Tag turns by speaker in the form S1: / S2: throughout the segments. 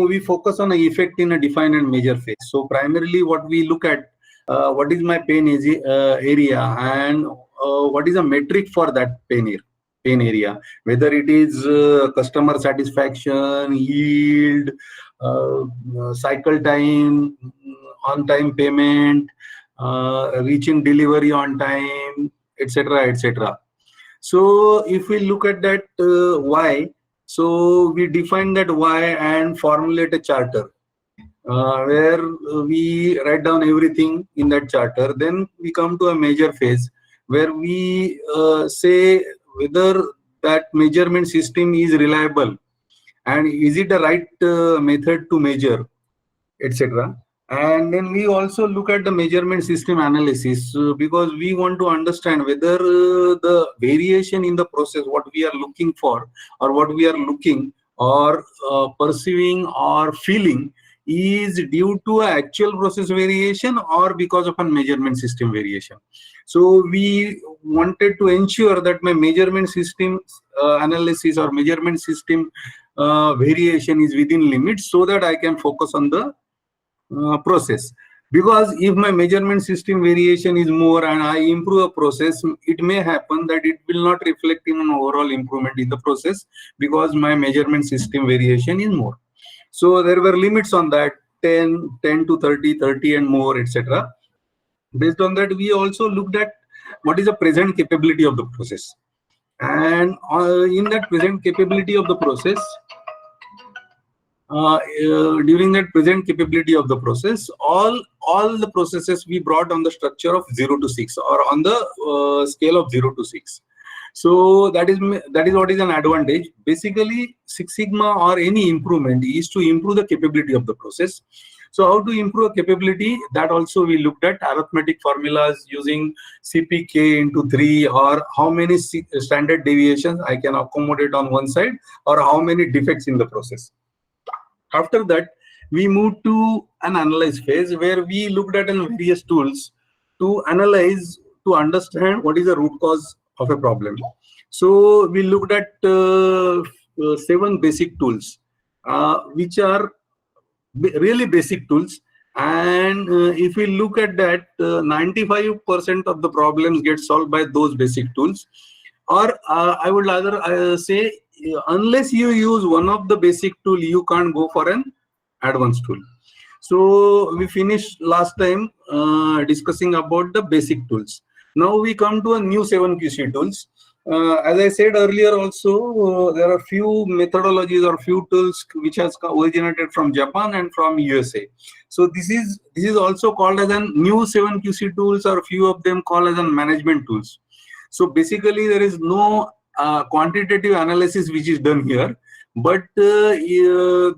S1: we focus on an effect in a define and measure phase. So primarily what we look at, what is my pain area, and what is a metric for that pain area, whether it is customer satisfaction, yield, cycle time, on time payment, reaching delivery on time, etc., etc. So if we look at that why, so we define that why and formulate a charter where we write down everything in that charter. Then we come to a measure phase where we say whether that measurement system is reliable and is it the right method to measure, etc. And then we also look at the measurement system analysis because we want to understand whether the variation in the process, what we are looking for or what we are looking or perceiving or feeling, is due to actual process variation or because of a measurement system variation. So we wanted to ensure that my measurement system analysis or measurement system variation is within limits so that I can focus on the process. Because if my measurement system variation is more and I improve a process, it may happen that it will not reflect in an overall improvement in the process because my measurement system variation is more. So there were limits on that, 10 to 30, 30 and more, etc. Based on that, we also looked at what is the present capability of the process. And in that present capability of the process, during that present capability of the process, all the processes we brought on the structure of 0 to 6 or on the scale of 0 to 6. So that is what is an advantage. Basically, Six Sigma or any improvement is to improve the capability of the process. So how to improve a capability, that also we looked at arithmetic formulas using CPK into 3, or how many standard deviations I can accommodate on one side, or how many defects in the process. After that, we moved to an analyze phase where we looked at various tools to analyze, to understand what is the root cause of a problem. So we looked at 7 basic tools, which are really basic tools. And if we look at that, 95% of the problems get solved by those basic tools. Or I would rather say, unless you use one of the basic tool, you can't go for an advanced tool. So we finished last time discussing about the basic tools. Now we come to a new 7 QC tools. As I said earlier also, there are few methodologies or few tools which has originated from Japan and from USA. So this is also called as a new 7 QC tools, or few of them called as a management tools. So basically there is no quantitative analysis which is done here, but the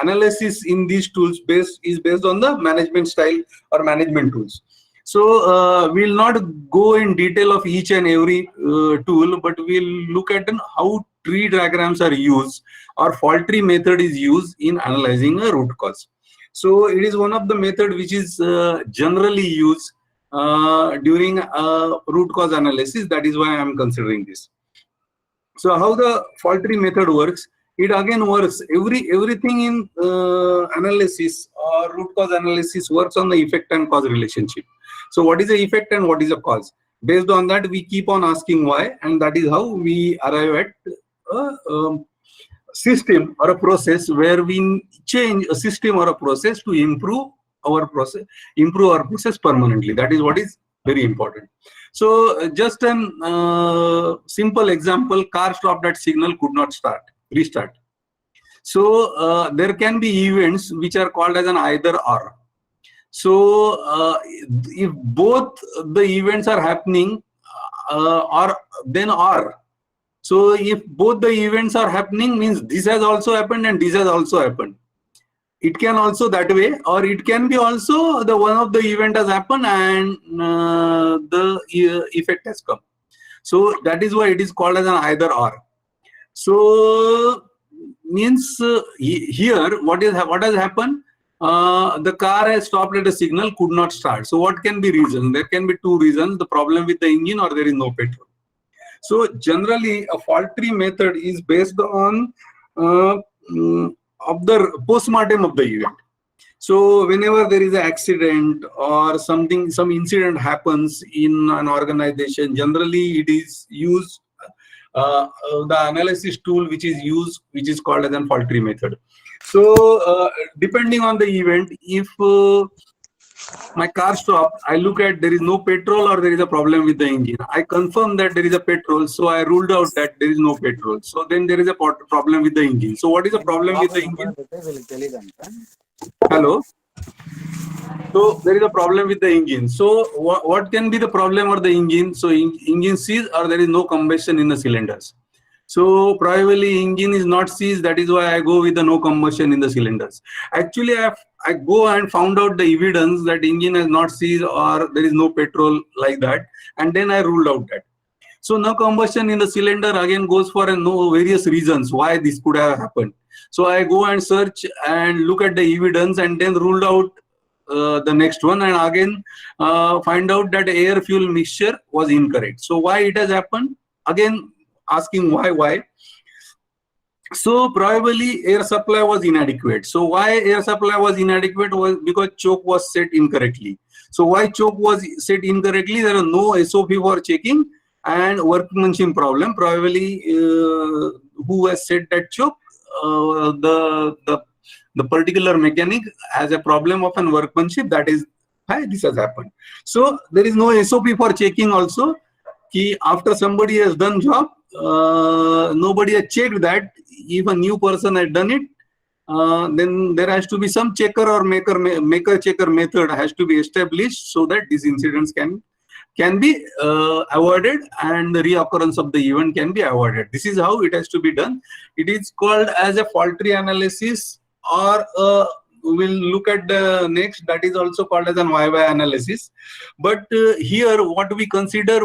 S1: analysis in these tools is based on the management style or management tools. So we'll not go in detail of each and every tool, but we'll look at how tree diagrams are used or fault tree method is used in analyzing a root cause. So it is one of the method which is generally used during root cause analysis. That is why I am considering this. So how the fault tree method works? It again works, everything in analysis or root cause analysis works on the effect and cause relationship. So what is the effect and what is the cause? Based on that, we keep on asking why, and that is how we arrive at a system or a process where we change a system or a process to improve our process permanently. That is what is very important. So just an simple example: car stopped at signal, could not restart. So there can be events which are called as an either or. So if both the events are happening, or then or. So if both the events are happening, means this has also happened and this has also happened. It can also that way, or it can be also the one of the event has happened and the effect has come. So that is why it is called as an either or. So means here what has happened? The car has stopped at a signal, could not start. So what can be reason? There can be 2 reasons: the problem with the engine, or there is no petrol. So generally a fault tree method is based on of the post-mortem of the event. So whenever there is an accident or something, some incident happens in an organization, generally it is used the analysis tool which is used, which is called as a fault tree method. So depending on the event, if my car stop, I look at there is no petrol or there is a problem with the engine. I confirm that there is a petrol, so I ruled out that there is no petrol. So then there is a problem with the engine. So what is the problem with the engine? Hello. So there is a problem with the engine. So what can be the problem of the engine? So engine seized or there is no combustion in the cylinders. So probably engine is not seized. That is why I go with the no combustion in the cylinders. Actually, I go and found out the evidence that engine has not seized or there is no petrol like that. And then I ruled out that. So no combustion in the cylinder again goes for various reasons why this could have happened. So I go and search and look at the evidence and then ruled out the next one, and again find out that air fuel mixture was incorrect. So why it has happened? Again asking why. So probably air supply was inadequate. So why air supply was inadequate was because choke was set incorrectly. So why choke was set incorrectly? There are no SOP for checking and workmanship problem. Probably who has set that choke? The particular mechanic has a problem of an workmanship. That is why this has happened. So there is no SOP for checking also. Ki after somebody has done job, nobody has checked that. If a new person has done it, then there has to be some checker or maker checker method has to be established so that these incidents can be avoided and the reoccurrence of the event can be avoided. This is how it has to be done. It is called as a fault tree analysis, or we'll look at the next, that is also called as an YY analysis. But here what we consider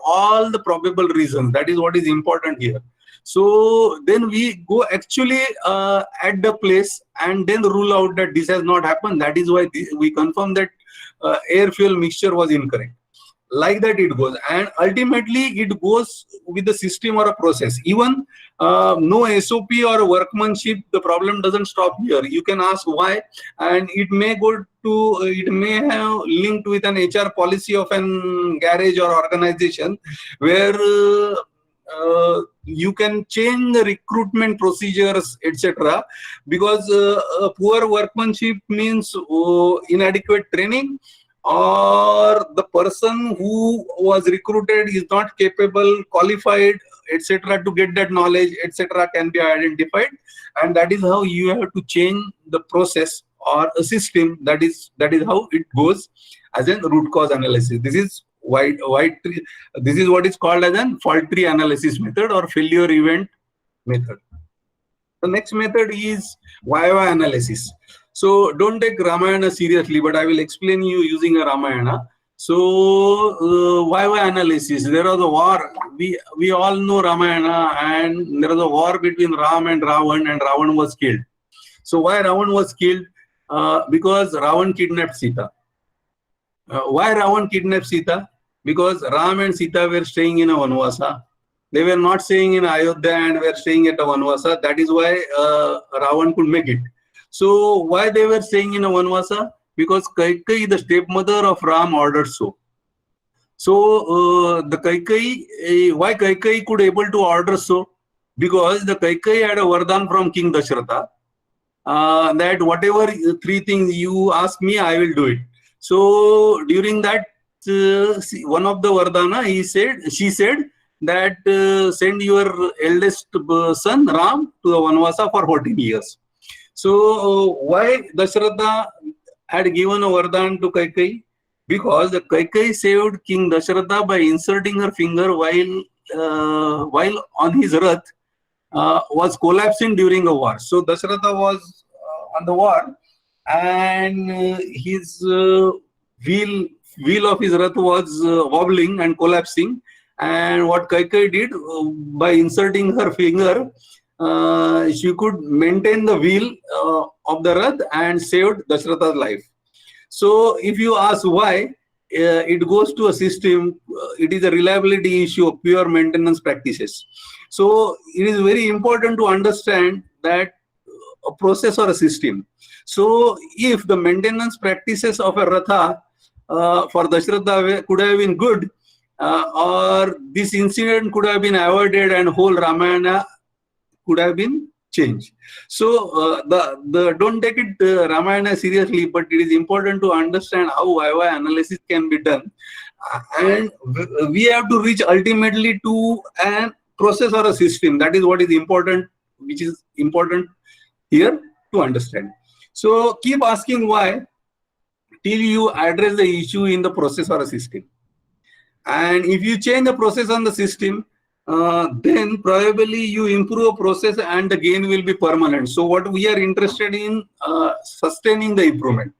S1: all the probable reasons. That is what is important here. So then we go actually at the place and then rule out that this has not happened. That is why we confirm that air fuel mixture was incorrect. Like that it goes, and ultimately it goes with the system or a process. Even no SOP or workmanship, the problem doesn't stop here. You can ask why, and it may have linked with an HR policy of an garage or organization where you can change the recruitment procedures, etc. Because poor workmanship means inadequate training, or the person who was recruited is not capable, qualified, etc. to get that knowledge, etc. can be identified, and that is how you have to change the process or a system. That is how it goes as a root cause analysis. This is this is what is called as an fault tree analysis method or failure event method. The next method is YY analysis. So don't take Ramayana seriously, but I will explain you using a Ramayana. So YY analysis, there was a war. We all know Ramayana, and there was a war between Ram and Ravan was killed. So why Ravan was killed? Because Ravan kidnapped Sita. Why Ravan kidnapped Sita? Because Ram and Sita were staying in a Vanvasa. They were not staying in Ayodhya and were staying at a Vanvasa. That is why Ravan could make it. So why they were staying in a Vanvasa? Because Kaikeyi, the stepmother of Ram, ordered so. So the Kaikeyi, why Kaikeyi could able to order so? Because the Kaikeyi had a Vardhan from King Dashratha that whatever three things you ask me, I will do it. So during that, one of the Vardhana, she said that send your eldest son Ram to the Vanvasa for 14 years. So why Dashratha had given a Vardhan to Kaikeyi? Because the Kaikeyi saved King Dashratha by inserting her finger while on his rath was collapsing during a war. So Dashratha was on the war, and his wheel of his rath was wobbling and collapsing. And what Kaikeyi did, by inserting her finger, she could maintain the wheel of the rath and saved Dashratha's life. So if you ask why, it goes to a system. It is a reliability issue of pure maintenance practices. So it is very important to understand that a process or a system. So if the maintenance practices of a Ratha for Dashratha could have been good, or this incident could have been avoided and whole Ramayana could have been changed. So the don't take it Ramayana seriously, but it is important to understand how YY analysis can be done, and we have to reach ultimately to an process or a system. That is what is important, which is important here to understand. So keep asking why till you address the issue in the process or a system. And if you change the process on the system, then probably you improve a process and the gain will be permanent. So what we are interested in, sustaining the improvement.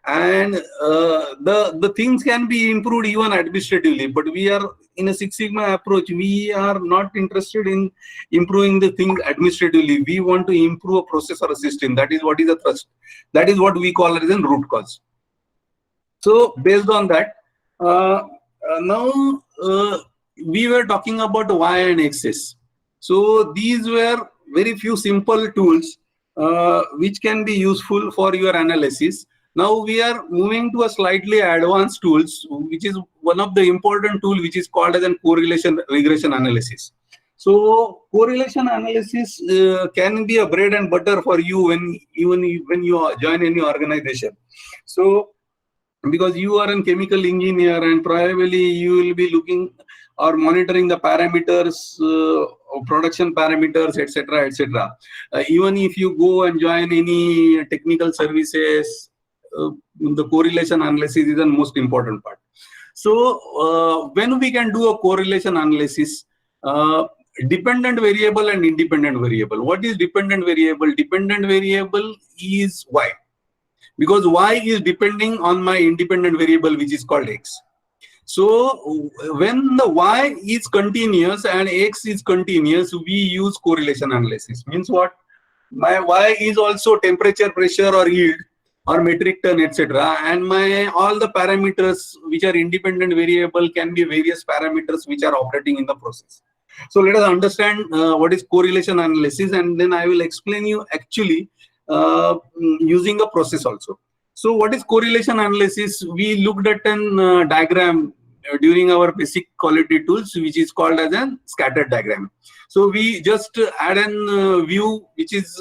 S1: And the things can be improved even administratively, but we are in a Six Sigma approach. We are not interested in improving the things administratively. We want to improve a process or a system. That is what is a thrust. That is what we call as a root cause. So based on that, now we were talking about Y and X's. So these were very few simple tools which can be useful for your analysis. Now we are moving to a slightly advanced tools, which is one of the important tool, which is called as a correlation regression analysis. So correlation analysis can be a bread and butter for you when you join any organization. So because you are a chemical engineer and probably you will be looking or monitoring the parameters, production parameters, etc., etc. Even if you go and join any technical services, the correlation analysis is the most important part. So when we can do a correlation analysis, dependent variable and independent variable. What is dependent variable? Dependent variable is Y, because Y is depending on my independent variable, which is called X. So when the Y is continuous and X is continuous, we use correlation analysis. Means what? My Y is also temperature, pressure, or yield, or metric ton, etc. And my all the parameters which are independent variable can be various parameters which are operating in the process. So let us understand what is correlation analysis, and then I will explain you actually using a process also. So what is correlation analysis? We looked at an diagram during our basic quality tools, which is called as a scattered diagram. So we just add an view, which is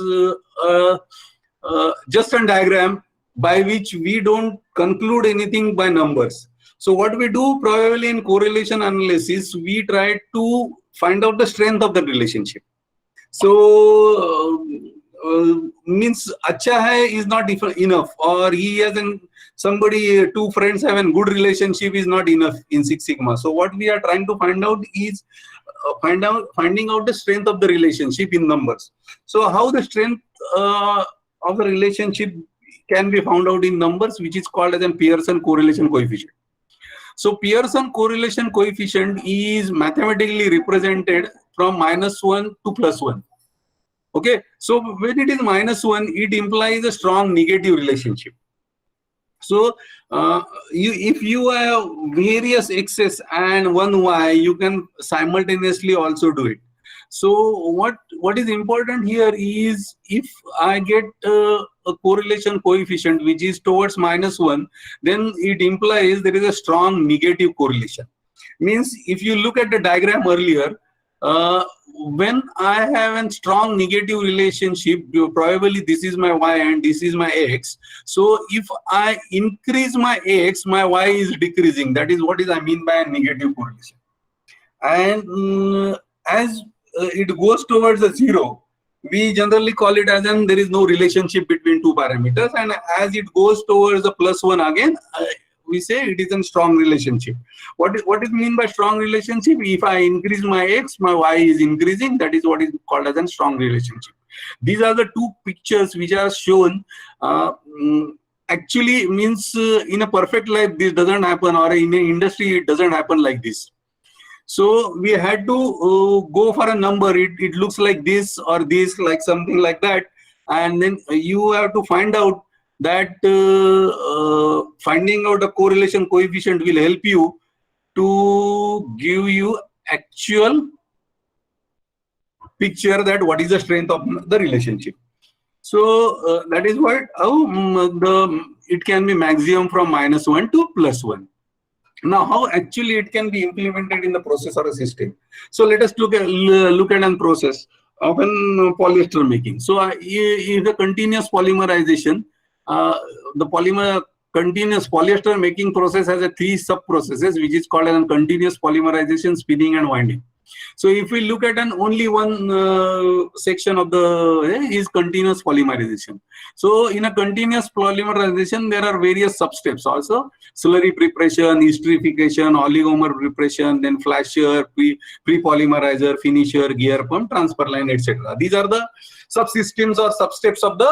S1: just a diagram by which we don't conclude anything by numbers. So what we do probably in correlation analysis, we try to find out the strength of the relationship. So means acha hai is not enough, or he has somebody, two friends have a good relationship is not enough in Six Sigma. So what we are trying to find out is finding out the strength of the relationship in numbers. So how the strength of the relationship can be found out in numbers, which is called as a Pearson correlation coefficient. So Pearson correlation coefficient is mathematically represented from -1 to +1. Okay, so when it is -1, it implies a strong negative relationship. So if you have various x's and one y, you can simultaneously also do it. So what is important here is, if I get a correlation coefficient which is towards -1, then it implies there is a strong negative correlation. Means if you look at the diagram earlier, when I have a strong negative relationship, probably this is my y and this is my x. So if I increase my x, my y is decreasing. That is what I mean by a negative correlation. And as it goes towards a 0, we generally call it as there is no relationship between two parameters. And as it goes towards the +1 again, we say it is a strong relationship. What is mean by strong relationship? If I increase my x, my y is increasing. That is what is called as a strong relationship. These are the two pictures which are shown. Actually means in a perfect life this doesn't happen, or in an industry it doesn't happen like this. So we had to go for a number. It looks like this or this, like something like that, and then you have to find out that finding out a correlation coefficient will help you to give you actual picture that what is the strength of the relationship. So that is what how it can be maximum from -1 to +1. Now, how actually it can be implemented in the process or a system? So let us look at a process of an polyester making. So in the continuous polymerization, the continuous polyester making process has a 3 sub processes, which is called as continuous polymerization, spinning, and winding. So if we look at only one section of the is continuous polymerization. So in a continuous polymerization, there are various sub-steps also: slurry preparation, esterification, oligomer preparation, then flasher, pre-polymerizer, finisher, gear pump, transfer line, etc. These are the subsystems or sub-steps of the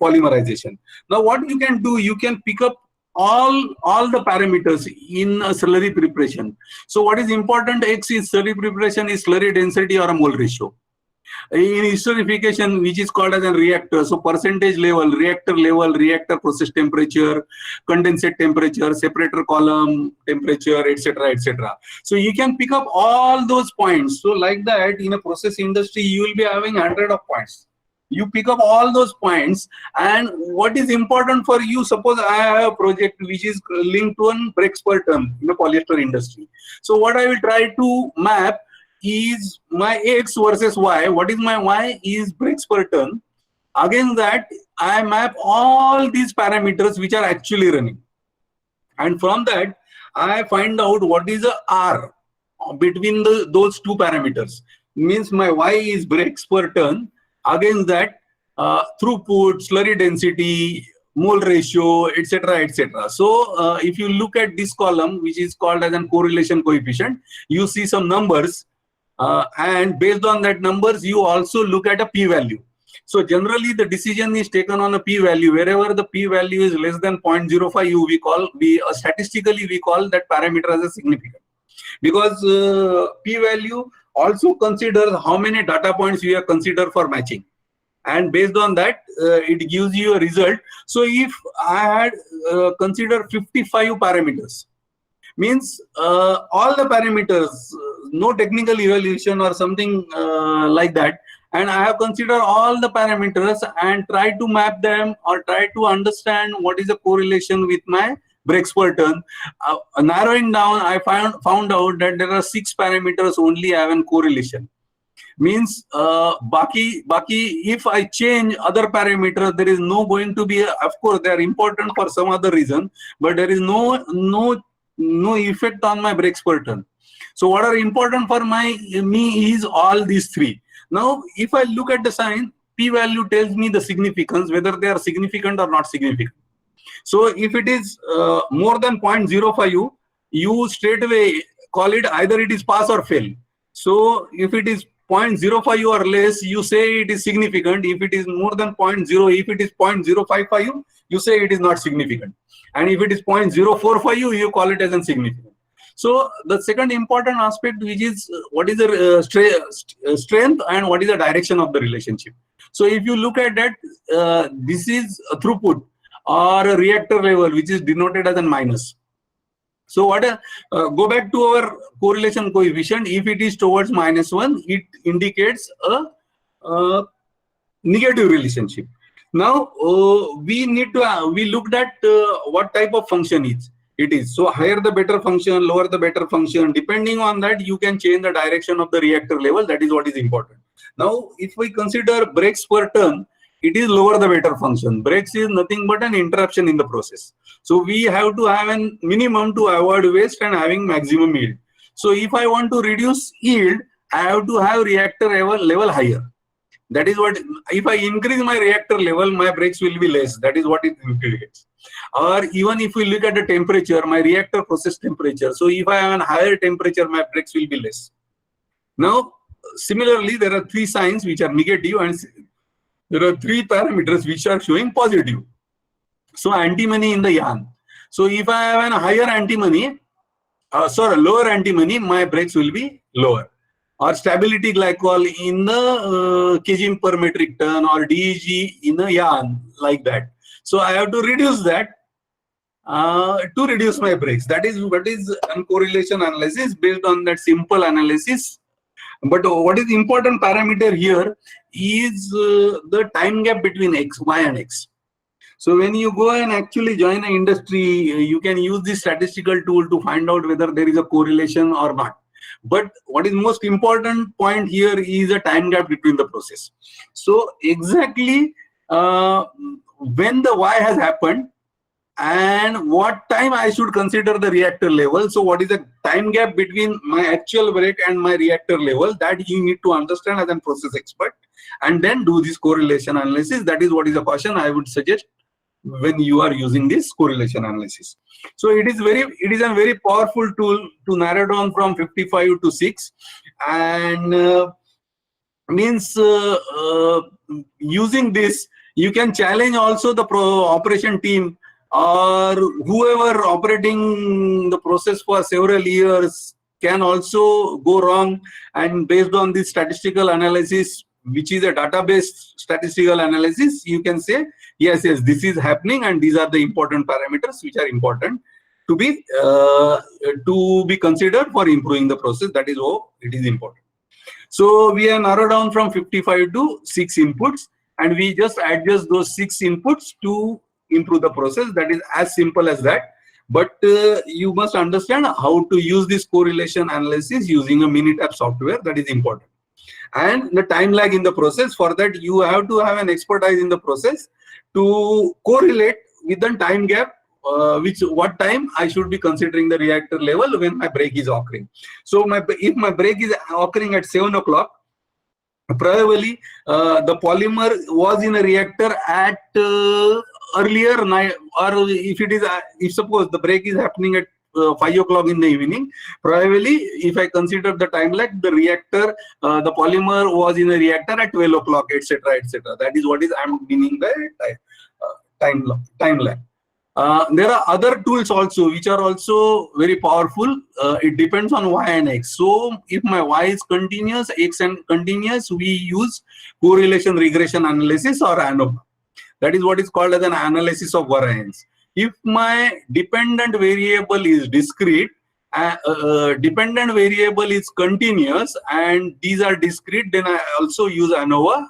S1: polymerization. Now what you can do, you can pick up all the parameters in a slurry preparation. So what is important X is slurry preparation is slurry density or a mole ratio. In esterification, which is called as a reactor, so percentage level, reactor process temperature, condensate temperature, separator column temperature, etc., etc. So you can pick up all those points. So like that, in a process industry, you will be having 100 of points. You pick up all those points, and what is important for you, suppose I have a project which is linked to an breaks per ton in the polyester industry. So what I will try to map is my X versus Y. What is my Y is breaks per ton. Against that, I map all these parameters which are actually running. And from that, I find out what is the R between those two parameters. Means my Y is breaks per ton. Against that, throughput, slurry density, mole ratio, etc., etc. So if you look at this column, which is called as a correlation coefficient, you see some numbers, and based on that numbers, you also look at a p-value. So generally, the decision is taken on a p-value. Wherever the p-value is less than 0.05, statistically we call that parameter as a significant, because p-value also considers how many data points you have considered for matching, and based on that it gives you a result. So if I had considered 55 parameters, means all the parameters, no technical evaluation or something like that, and I have considered all the parameters and try to map them or try to understand what is the correlation with my breaks per ton. Narrowing down, I found out that there are 6 parameters only have a correlation. Means baki if I change other parameters, there is no going to be of course they are important for some other reason, but there is no effect on my breaks per ton. So what are important for me is all these 3. Now if I look at the sign, p-value tells me the significance, whether they are significant or not significant. So if it is more than 0.05, you straight away call it either it is pass or fail. So if it is 0.05 or less, you say it is significant. If it is more than 0.0, if it is 0.055, you say it is not significant. And if it is 0.045, you call it as insignificant. So the second important aspect, which is what is the strength and what is the direction of the relationship. So if you look at that, this is a throughput or a reactor level, which is denoted as a minus. So what go back to our correlation coefficient. If it is towards -1, it indicates a negative relationship. Now we looked at what type of function it is. So higher the better function, lower the better function. Depending on that, you can change the direction of the reactor level. That is what is important. Now, if we consider breaks per ton, it is lower the better function. Breaks is nothing but an interruption in the process. So we have to have a minimum to avoid waste and having maximum yield. So if I want to reduce yield, I have to have reactor level higher. That is what, if I increase my reactor level, my breaks will be less. That is what it indicates. Or even if we look at the temperature, my reactor process temperature. So if I have a higher temperature, my breaks will be less. Now, similarly, there are 3 signs which are negative, and there are 3 parameters which are showing positive. So antimony in the yarn. So if I have a higher antimony, lower antimony, my breaks will be lower. Or stability glycol in the kg per metric ton, or DEG in a yarn, like that. So I have to reduce that to reduce my breaks. That is what is correlation analysis. Based on that simple analysis, But what is important parameter here is the time gap between X, Y and X. So when you go and actually join an industry, you can use this statistical tool to find out whether there is a correlation or not. But what is most important point here is a time gap between the process. So exactly when the Y has happened and what time I should consider the reactor level. So what is the time gap between my actual break and my reactor level, that you need to understand as a process expert, and then do this correlation analysis. That is what is the question I would suggest when you are using this correlation analysis. So it is a very powerful tool to narrow down from 55 to 6, and means using this you can challenge also the operation team or whoever operating the process for several years can also go wrong, and based on this statistical analysis, which is a database statistical analysis, you can say yes, this is happening and these are the important parameters which are important to be considered for improving the process. That is how it is important. So we have narrowed down from 55 to 6 inputs, and we just adjust those 6 inputs to improve the process. That is as simple as that. But you must understand how to use this correlation analysis using a Minitab software. That is important. And the time lag in the process, for that you have to have an expertise in the process to correlate with the time gap, what time I should be considering the reactor level when my break is occurring. So if my break is occurring at 7 o'clock, probably the polymer was in a reactor at earlier night, or if suppose the break is happening at 5 o'clock in the evening, probably if I consider the time lag, the reactor, the polymer was in a reactor at 12 o'clock, etc., etc. That is what is I'm meaning by time lag. There are other tools also which are also very powerful. It depends on Y and X. So if my Y is continuous, X and continuous, we use correlation regression analysis or ANOVA. That is what is called as an analysis of variance. If my dependent variable is discrete, dependent variable is continuous, and these are discrete, then I also use ANOVA.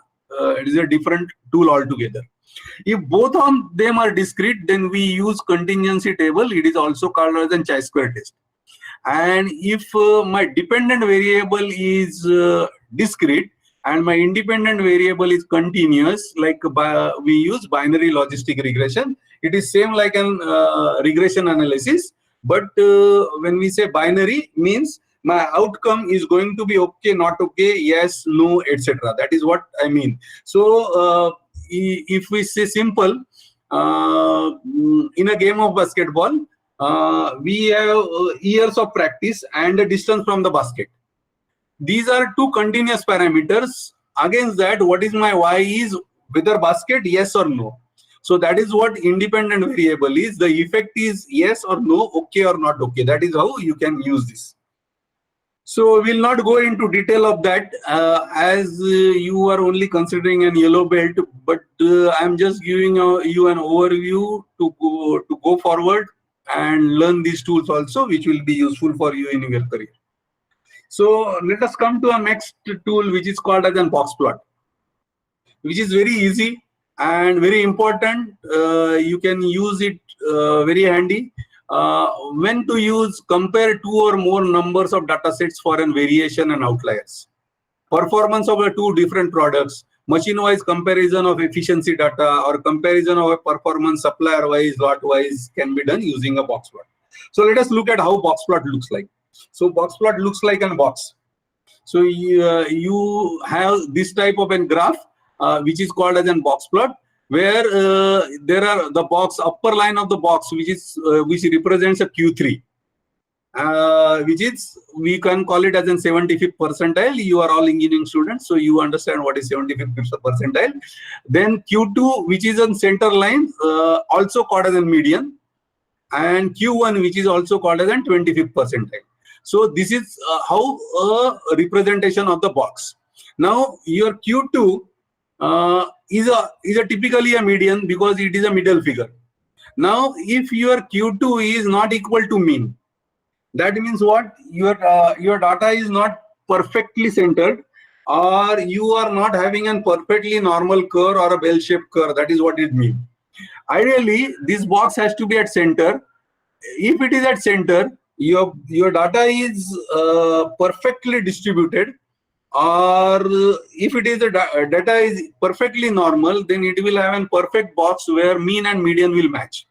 S1: It is a different tool altogether. If both of them are discrete, then we use contingency table. It is also called as a chi-square test. And if my dependent variable is discrete and my independent variable is continuous, like we use binary logistic regression. It is same like an regression analysis, but when we say binary, means my outcome is going to be okay, not okay, yes, no, etc. That is what I mean. So if we say simple, in a game of basketball, we have years of practice and a distance from the basket. These are two continuous parameters. Against that, what is my Y is whether basket, yes or no. So that is what independent variable is. The effect is yes or no, okay or not okay. That is how you can use this. So we'll not go into detail of that as you are only considering an yellow belt, but I'm just giving you an overview to go forward and learn these tools also, which will be useful for you in your career. So let us come to our next tool, which is called as an box plot, which is very easy and very important. You can use it very handy. When to use, compare two or more numbers of data sets for an variation and outliers. Performance of the two different products, machine-wise comparison of efficiency data, or comparison of a performance supplier-wise, lot-wise can be done using a box plot. So let us look at how box plot looks like. So box plot looks like a box. So you have this type of a graph, which is called as a box plot, where there are the box, upper line of the box, which represents a Q3, which is, we can call it as an 75th percentile. You are all engineering students, so you understand what is 75th percentile. Then Q2, which is on center line, also called as a median, and Q1, which is also called as a 25th percentile. So this is how a representation of the box. Now your Q2 is a typically a median because it is a middle figure. Now if your Q2 is not equal to mean, that means what? Your data is not perfectly centered, or you are not having a perfectly normal curve or a bell-shaped curve. That is what it means. Ideally, this box has to be at center. If it is at center, your data is perfectly distributed, or if it is data is perfectly normal, then it will have a perfect box where mean and median will match.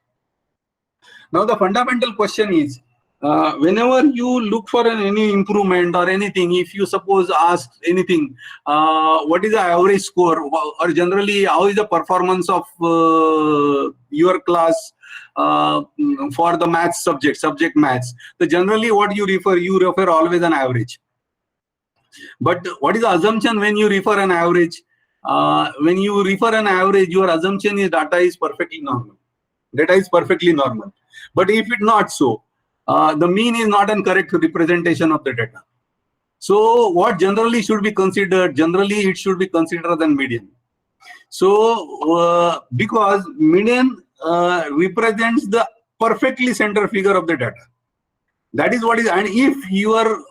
S1: Now the fundamental question is, whenever you look for any improvement or anything, if you suppose ask anything, what is the average score, or generally how is the performance of your class for the maths subject maths. So generally what you refer always an average. But what is the assumption when you refer an average? When you refer an average, your assumption is data is perfectly normal. Data is perfectly normal. But if it not so, the mean is not a correct representation of the data. So what generally should be considered? Generally, it should be considered as median. So because median represents the perfectly center figure of the data. That is what is, and if your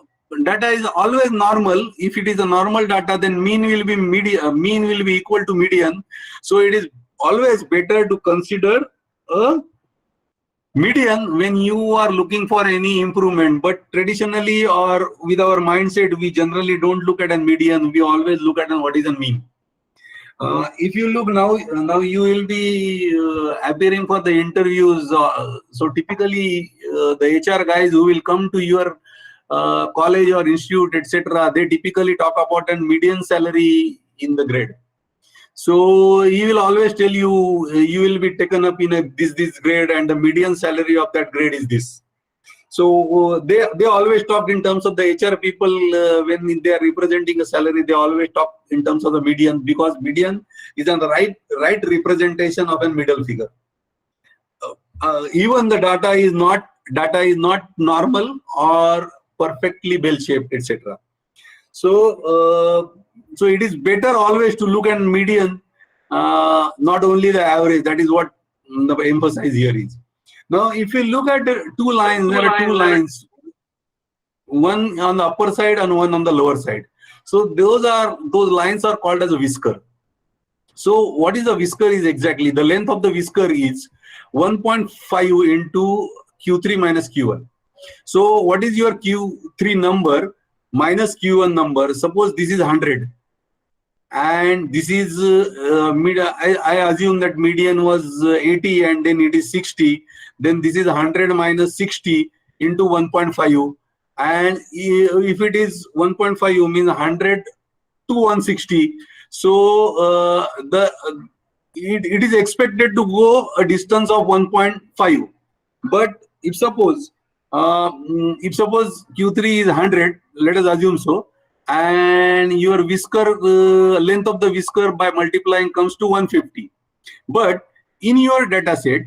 S1: data is always normal, if it is a normal data, then mean will be equal to median. So it is always better to consider a median when you are looking for any improvement. But traditionally, or with our mindset, we generally don't look at a median. We always look at what is a mean. If you look now you will be appearing for the interviews. So typically, the HR guys who will come to your college or institute, etc., they typically talk about a median salary in the grade. So he will always tell you, you will be taken up in a this grade, and the median salary of that grade is this. So they always talk in terms of the HR people. When they are representing a salary, they always talk in terms of the median, because median is the right representation of a middle figure. Even the data is not normal or perfectly bell shaped, etc. So so it is better always to look at median, not only the average. That is what the emphasis here is. Now, if you look at two lines, there are two lines, one on the upper side and one on the lower side. So those lines are called as a whisker. So what is the whisker is exactly, the length of the whisker is 1.5 into Q3 minus Q1. So what is your Q3 number minus Q1 number? Suppose this is 100. And this is I assume that median was 80 and then it is 60. Then this is 100 minus 60 into 1.5. And if it is 1.5, means 100 to 160. So it is expected to go a distance of 1.5. But if suppose Q3 is 100, let us assume so, and your whisker length of the whisker by multiplying comes to 150. But in your data set,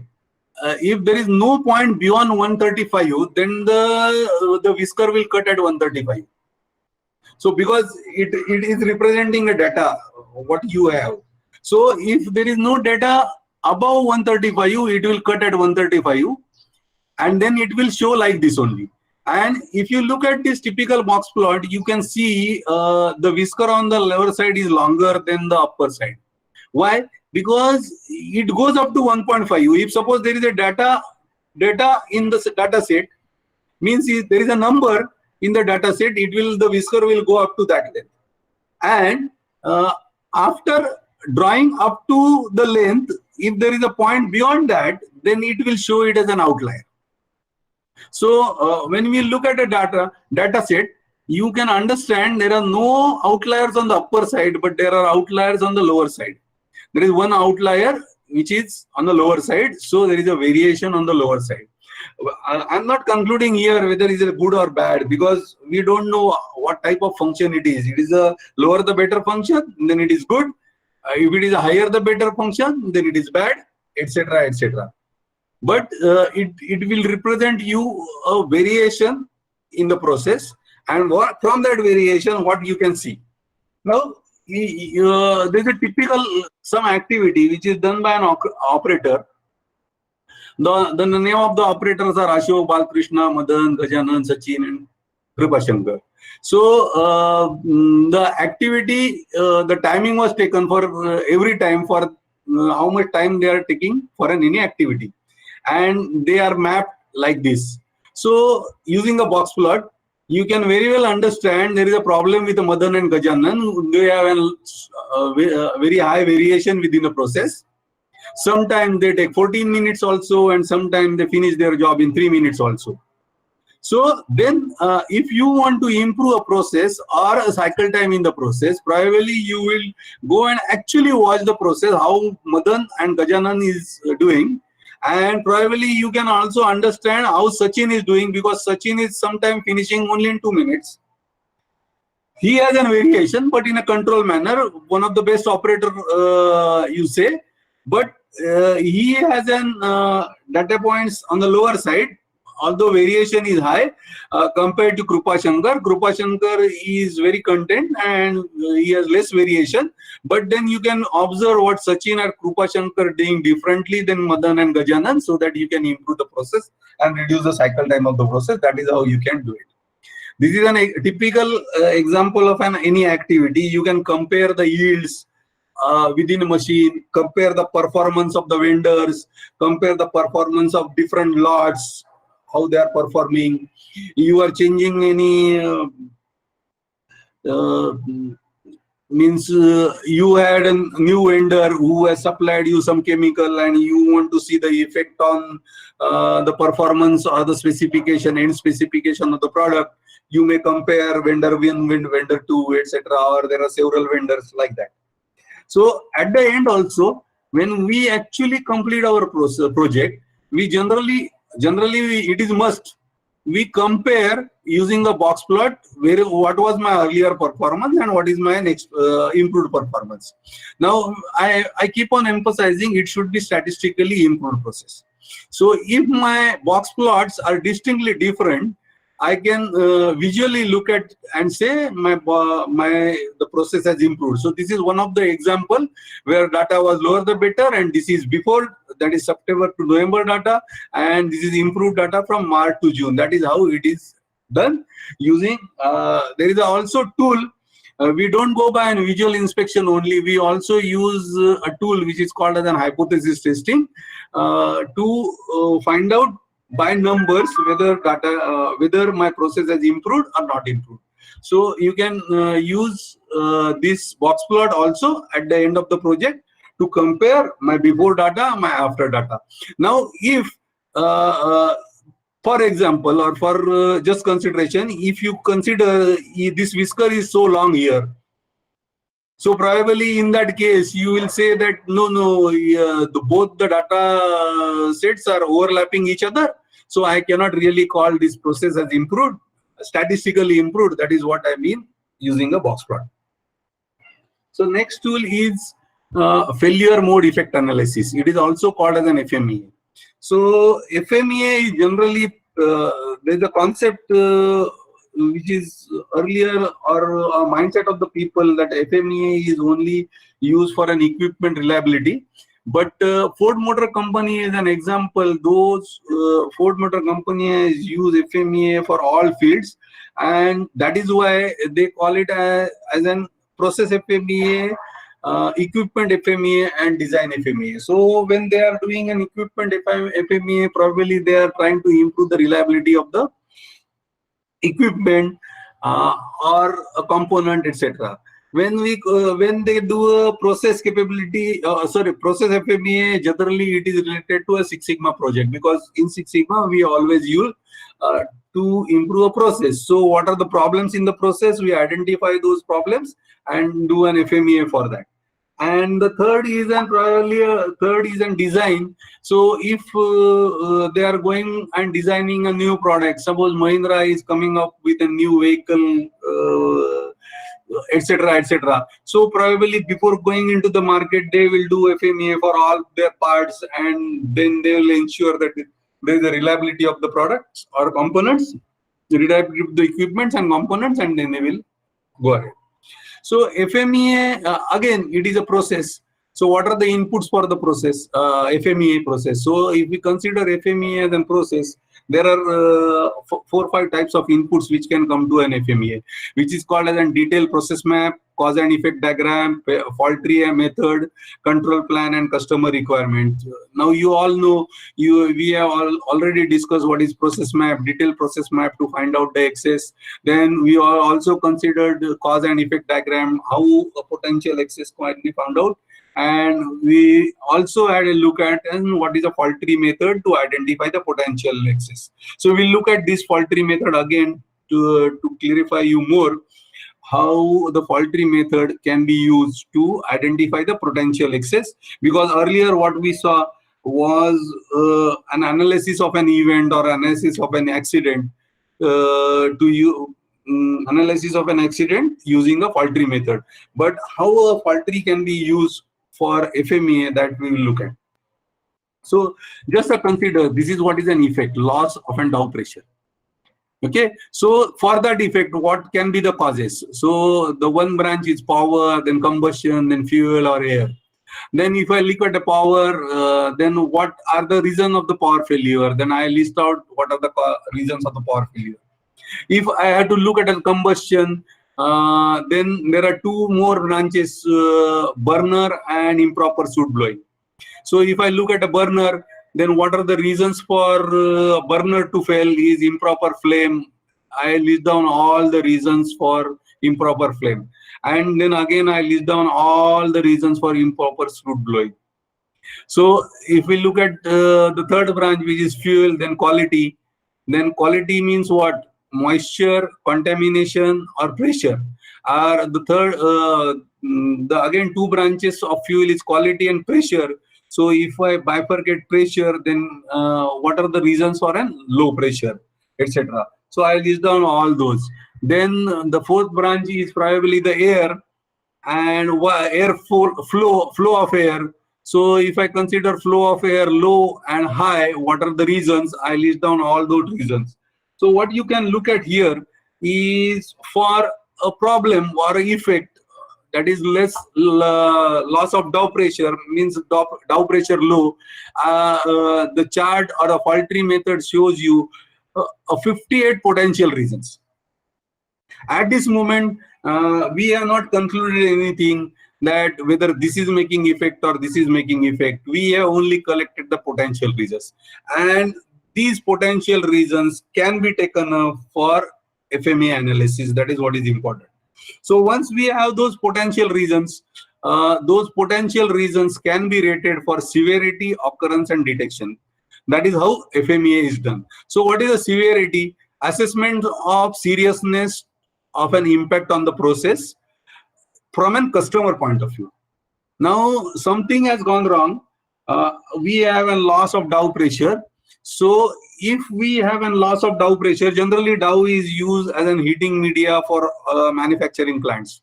S1: if there is no point beyond 135, then the whisker will cut at 135. So because it is representing a data what you have. So if there is no data above 135, it will cut at 135, and then it will show like this only. And if you look at this typical box plot, you can see the whisker on the lower side is longer than the upper side. Why? Because it goes up to 1.5. If suppose there is a data in the data set, means if there is a number in the data set, the whisker will go up to that length. And after drawing up to the length, if there is a point beyond that, then it will show it as an outlier. So when we look at a data set, you can understand there are no outliers on the upper side, but there are outliers on the lower side. There is one outlier which is on the lower side, so there is a variation on the lower side. I'm not concluding here whether it is good or bad, because we don't know what type of function it is. It is a lower the better function, then it is good. If it is a higher the better function, then it is bad, etc., etc. But it will represent you a variation in the process, and from that variation what you can see. Now there is a typical some activity which is done by an operator. The name of the operators are Ashok, Balkrishna, Madan, Gajanan, Sachin, and Kripashankar. So the activity, the timing was taken for every time for how much time they are taking for any activity, and they are mapped like this. So using a box plot, you can very well understand there is a problem with the Madan and Gajanan. They have a very high variation within the process. Sometimes they take 14 minutes also, and sometimes they finish their job in 3 minutes also. So then if you want to improve a process or a cycle time in the process, probably you will go and actually watch the process, how Madan and Gajanan is doing. And probably you can also understand how Sachin is doing, because Sachin is sometimes finishing only in 2 minutes. He has a variation, but in a control manner, one of the best operator, you say, but he has an data points on the lower side, although variation is high compared to Krupa Shankar. Krupa Shankar is very content and he has less variation, but then you can observe what Sachin and Krupa Shankar doing differently than Madan and Gajanan, so that you can improve the process and reduce the cycle time of the process. That is how you can do it. This is a typical example of any activity. You can compare the yields within a machine, compare the performance of the vendors, compare the performance of different lots, how they are performing. You are changing any means you had a new vendor who has supplied you some chemical, and you want to see the effect on the performance or the specification, end specification of the product. You may compare vendor 1, vendor 2, etc., or there are several vendors like that. So at the end also, when we actually complete our project, we generally it is must we compare using the box plot where what was my earlier performance and what is my next improved performance. Now I keep on emphasizing it should be statistically improved process. So if my box plots are distinctly different, I can visually look at and say the process has improved. So this is one of the example where data was lower the better, and this is before, that is September to November data, and this is improved data from March to June. That is how it is done using. There is also tool. We don't go by an visual inspection only. We also use a tool which is called as an hypothesis testing to find out by numbers whether data whether my process has improved or not improved. So you can use this box plot also at the end of the project to compare my before data, my after data. Now if for example, or for just consideration, if you consider this whisker is so long here, so probably in that case, you will say that no, both the data sets are overlapping each other. So I cannot really call this process as improved, statistically improved. That is what I mean using a box plot. So next tool is failure mode effect analysis. It is also called as an FMEA. So FMEA is generally, there's a concept which is earlier, or a mindset of the people, that FMEA is only used for an equipment reliability. But Ford Motor Company is an example. Those Ford Motor Company has used FMEA for all fields, and that is why they call it as an process FMEA, equipment FMEA, and design FMEA. So when they are doing an equipment FMEA, probably they are trying to improve the reliability of the equipment or a component, etc. When they do a process capability, process FMEA, generally it is related to a Six Sigma project, because in Six Sigma we always use to improve a process. So what are the problems in the process? We identify those problems and do an FMEA for that. And the third is an design. So if they are going and designing a new product, suppose Mahindra is coming up with a new vehicle, etc., etc. So probably before going into the market, they will do FMEA for all their parts, and then they will ensure that there is a reliability of the products or components, reliability of the equipments and components, and then they will go ahead. So FMEA, again, it is a process. So what are the inputs for the process, FMEA process? So if we consider FMEA as a process, there are 4 or 5 types of inputs which can come to an FMEA, which is called as a detailed process map, cause and effect diagram, fault tree method, control plan, and customer requirement. Now you all know, we have already discussed what is process map, detailed process map to find out the excess. Then we are also considered cause and effect diagram, how a potential excess can be found out. And we also had a look at what is a fault tree method to identify the potential excess. So we'll look at this fault tree method again to clarify you more how the fault tree method can be used to identify the potential excess. Because earlier what we saw was an analysis of an event or analysis of an accident analysis of an accident using a fault tree method. But how a fault tree can be used for FMEA, that we will look at. So just consider, this is what is an effect, loss of an down pressure. Okay, so for that effect, what can be the causes? So the one branch is power, then combustion, then fuel or air. Then if I look at the power, then what are the reasons of the power failure? Then I list out what are the reasons of the power failure. If I had to look at a combustion, then there are 2 more branches, burner and improper soot blowing. So if I look at a burner, then what are the reasons for burner to fail? Is improper flame. I list down all the reasons for improper flame. And then again, I list down all the reasons for improper soot blowing. So if we look at the third branch, which is fuel, then quality. Then quality means what? Moisture, contamination, or pressure. The third, again 2 branches of fuel is quality and pressure. So if I bifurcate pressure, then what are the reasons for a low pressure, etc. So I list down all those. Then the fourth branch is probably the air and air flow of air. So if I consider flow of air low and high, what are the reasons? I list down all those reasons. So what you can look at here is for a problem or an effect that is less loss of down pressure, means down pressure low, the chart or a fault tree method shows you 58 potential reasons. At this moment, we have not concluded anything that whether this is making effect or this is making effect. We have only collected the potential reasons, and these potential reasons can be taken up for FMEA analysis. That is what is important. So once we have those potential reasons can be rated for severity, occurrence, and detection. That is how FMEA is done. So what is the severity? Assessment of seriousness of an impact on the process from a customer point of view. Now something has gone wrong. We have a loss of down pressure. So if we have a loss of down pressure, generally dow is used as an heating media for manufacturing plants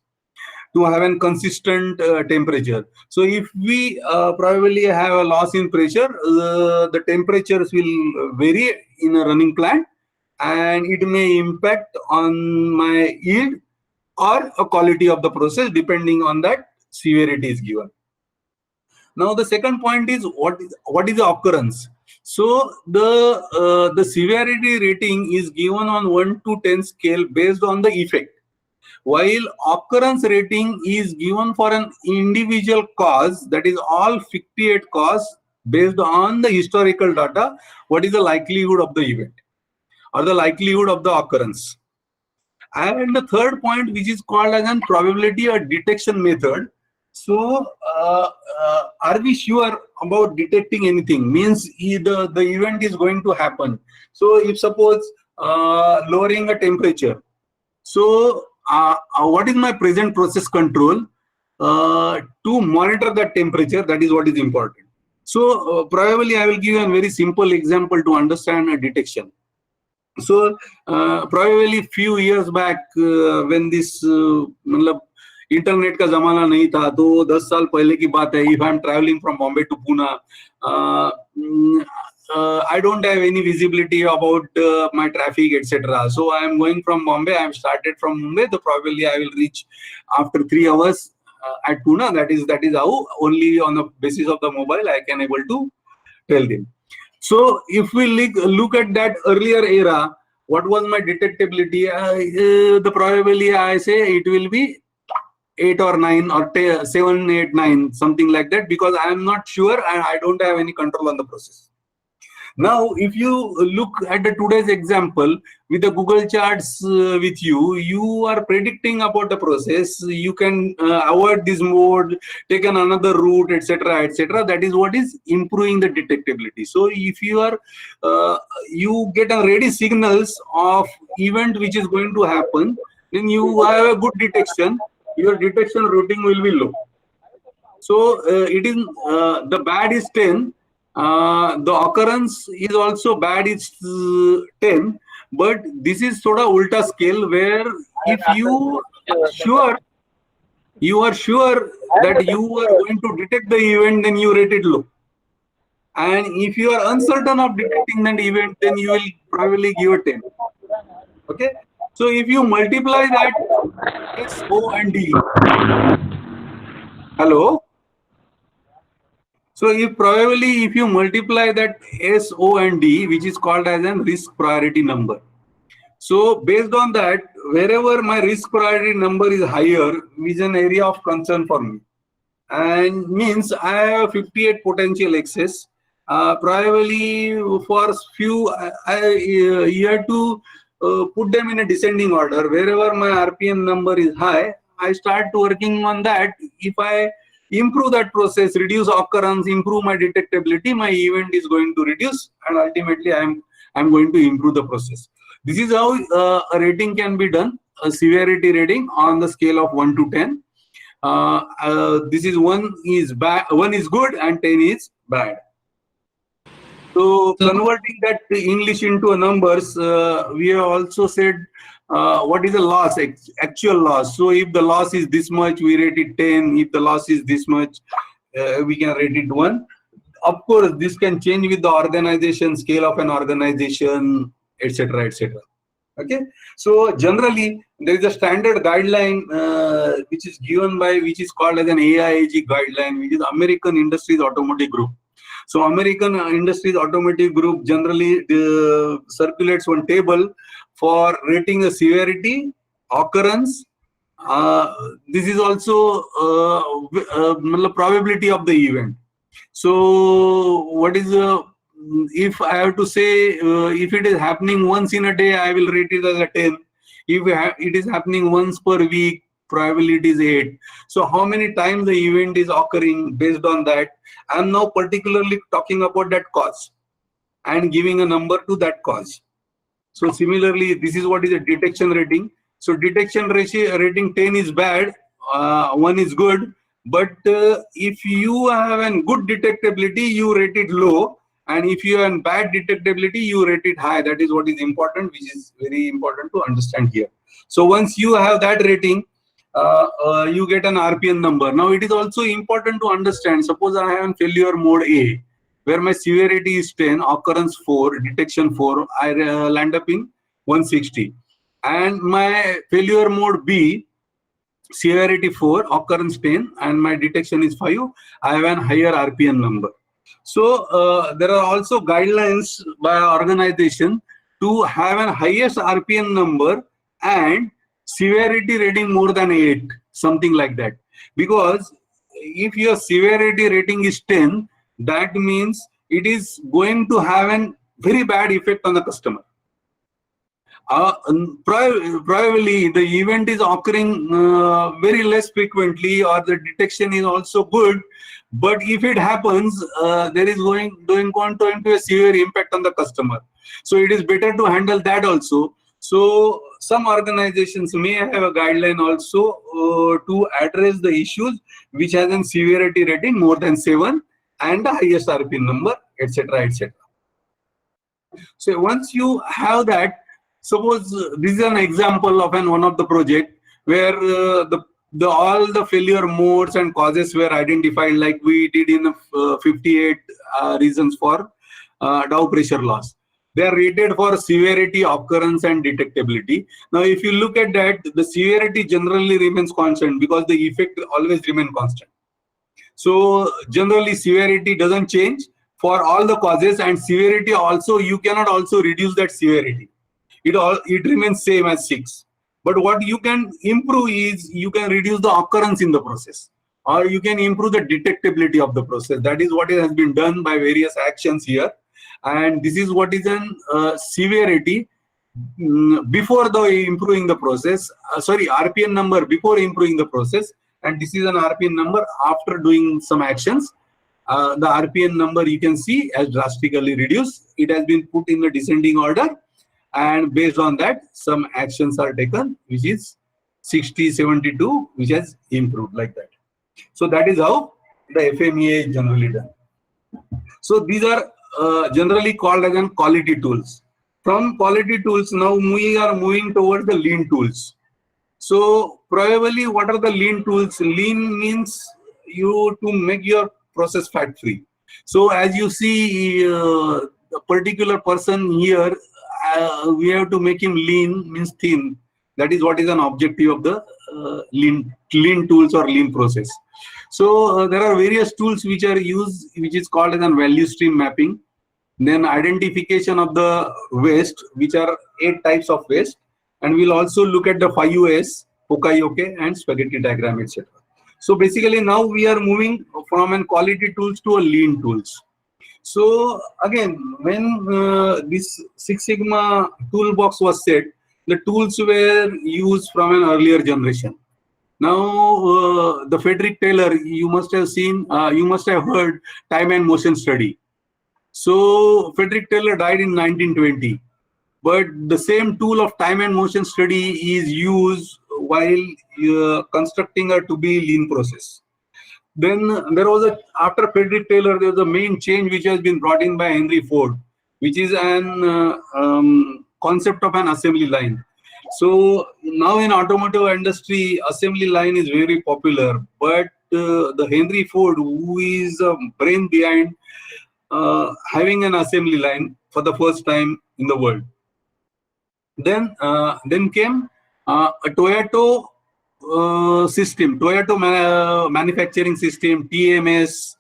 S1: to have a consistent temperature. So if we probably have a loss in pressure, the temperatures will vary in a running plant, and it may impact on my yield or a quality of the process depending on that severity is given. Now the second point is what is the occurrence. So the severity rating is given on 1 to 10 scale based on the effect, while occurrence rating is given for an individual cause, that is all 58 cause based on the historical data, what is the likelihood of the event or the likelihood of the occurrence. And the third point, which is called as a probability or detection method. So are we sure about detecting anything? Means the event is going to happen. So if suppose lowering a temperature, so what is my present process control to monitor that temperature? That is what is important. So probably I will give you a very simple example to understand a detection. So probably few years back when this internet का जमाना नहीं था, तो 10 साल पहले की बात है. If I am traveling from Bombay to Pune, I don't have any visibility about my traffic, etc. So I am going from Bombay. I have started from Mumbai. So probably I will reach after 3 hours at Pune. That is how only on the basis of the mobile I can able to tell them. So if we look at that earlier era, what was my detectability? The probability I say it will be 8 or 9 or 7, 8, 9, something like that, because I am not sure and I don't have any control on the process. Now, if you look at the today's example with the Google Charts with you are predicting about the process. You can avoid this mode, take another route, etc., etc. That is what is improving the detectability. So, if you are you get a ready signals of event which is going to happen, then you have a good detection. Your detection routing will be low. So it is the bad is 10. The occurrence is also bad, it's 10, but this is sort of ulta scale where if you are sure that you are going to detect the event, then you rate it low. And if you are uncertain of detecting that event, then you will probably give a 10. Okay. So if you multiply that S, O, and D. Hello. So if you multiply that S, O, and D, which is called as a risk priority number. So based on that, wherever my risk priority number is higher, is an area of concern for me. And means I have 58 potential excess. Probably for few, you have to put them in a descending order. Wherever my RPM number is high, I start working on that. If I improve that process, reduce occurrence, improve my detectability, my event is going to reduce, and ultimately I'm going to improve the process. This is how a rating can be done, a severity rating on the scale of 1 to 10. This is 1 is bad, 1 is good, and 10 is bad. So converting that English into a numbers, we have also said what is the loss, actual loss. So if the loss is this much, we rate it 10. If the loss is this much, we can rate it 1. Of course, this can change with the organization, scale of an organization, etc., etc. Okay. So generally, there is a standard guideline which is given by, which is called as an AIAG guideline, which is American Industries Automotive Group. So American Industries Automotive Group generally circulates one table for rating the severity, occurrence. This is also probability of the event. So what is if I have to say, if it is happening once in a day, I will rate it as a 10. If it is happening once per week, probability is 8. So how many times the event is occurring, based on that, I am now particularly talking about that cause and giving a number to that cause. So similarly, this is what is a detection rating. So detection rating 10 is bad, 1 is good. But if you have a good detectability, you rate it low. And if you have bad detectability, you rate it high. That is what is important, which is very important to understand here. So once you have that rating, you get an RPM number. Now it is also important to understand, suppose I have failure mode A, where my severity is 10, occurrence 4, detection 4, I land up in 160. And my failure mode B, severity 4, occurrence 10, and my detection is 5, I have a higher RPM number. So there are also guidelines by organization to have a highest RPM number and severity rating more than 8, something like that. Because if your severity rating is 10, that means it is going to have a very bad effect on the customer. Probably the event is occurring very less frequently, or the detection is also good, but if it happens, there is going to be a severe impact on the customer. So it is better to handle that also. So some organizations may have a guideline also to address the issues which has a severity rating more than 7 and the highest RPM number, etc., etc. So once you have that, suppose this is an example of one of the project where all the failure modes and causes were identified, like we did in 58 reasons for Dow pressure loss. They are rated for severity, occurrence, and detectability. Now, if you look at that, the severity generally remains constant because the effect always remain constant. So generally severity doesn't change for all the causes, and severity also, you cannot also reduce that severity. It remains same as 6. But what you can improve is you can reduce the occurrence in the process, or you can improve the detectability of the process. That is what has been done by various actions here. And this is what is an severity before the improving the process, sorry, RPN number before improving the process, and this is an RPN number after doing some actions. The RPN number you can see has drastically reduced. It has been put in the descending order, and based on that some actions are taken, which is 60, 72, which has improved like that. So that is how the FMEA is generally done. So these are generally called as quality tools. From quality tools, now we are moving towards the lean tools. So probably what are the lean tools? Lean means you to make your process fat free. So as you see, a particular person here, we have to make him lean, means thin. That is what is an objective of the lean tools or lean process. So there are various tools which are used, which is called as an value stream mapping. Then identification of the waste, which are 8 types of waste. And we'll also look at the 5S, Poka-yoke, and spaghetti diagram, etc. So basically now we are moving from an quality tools to a lean tools. So again, when this Six Sigma toolbox was set, the tools were used from an earlier generation. Now the Frederick Taylor, you must have seen, you must have heard time and motion study. So Frederick Taylor died in 1920, but the same tool of time and motion study is used while constructing a to-be lean process. Then there was after Frederick Taylor, there was a main change which has been brought in by Henry Ford, which is an concept of an assembly line. So now in automotive industry, assembly line is very popular, but the Henry Ford, who is a brain behind having an assembly line for the first time in the world. Then came a Toyota system, Toyota manufacturing system, TMS,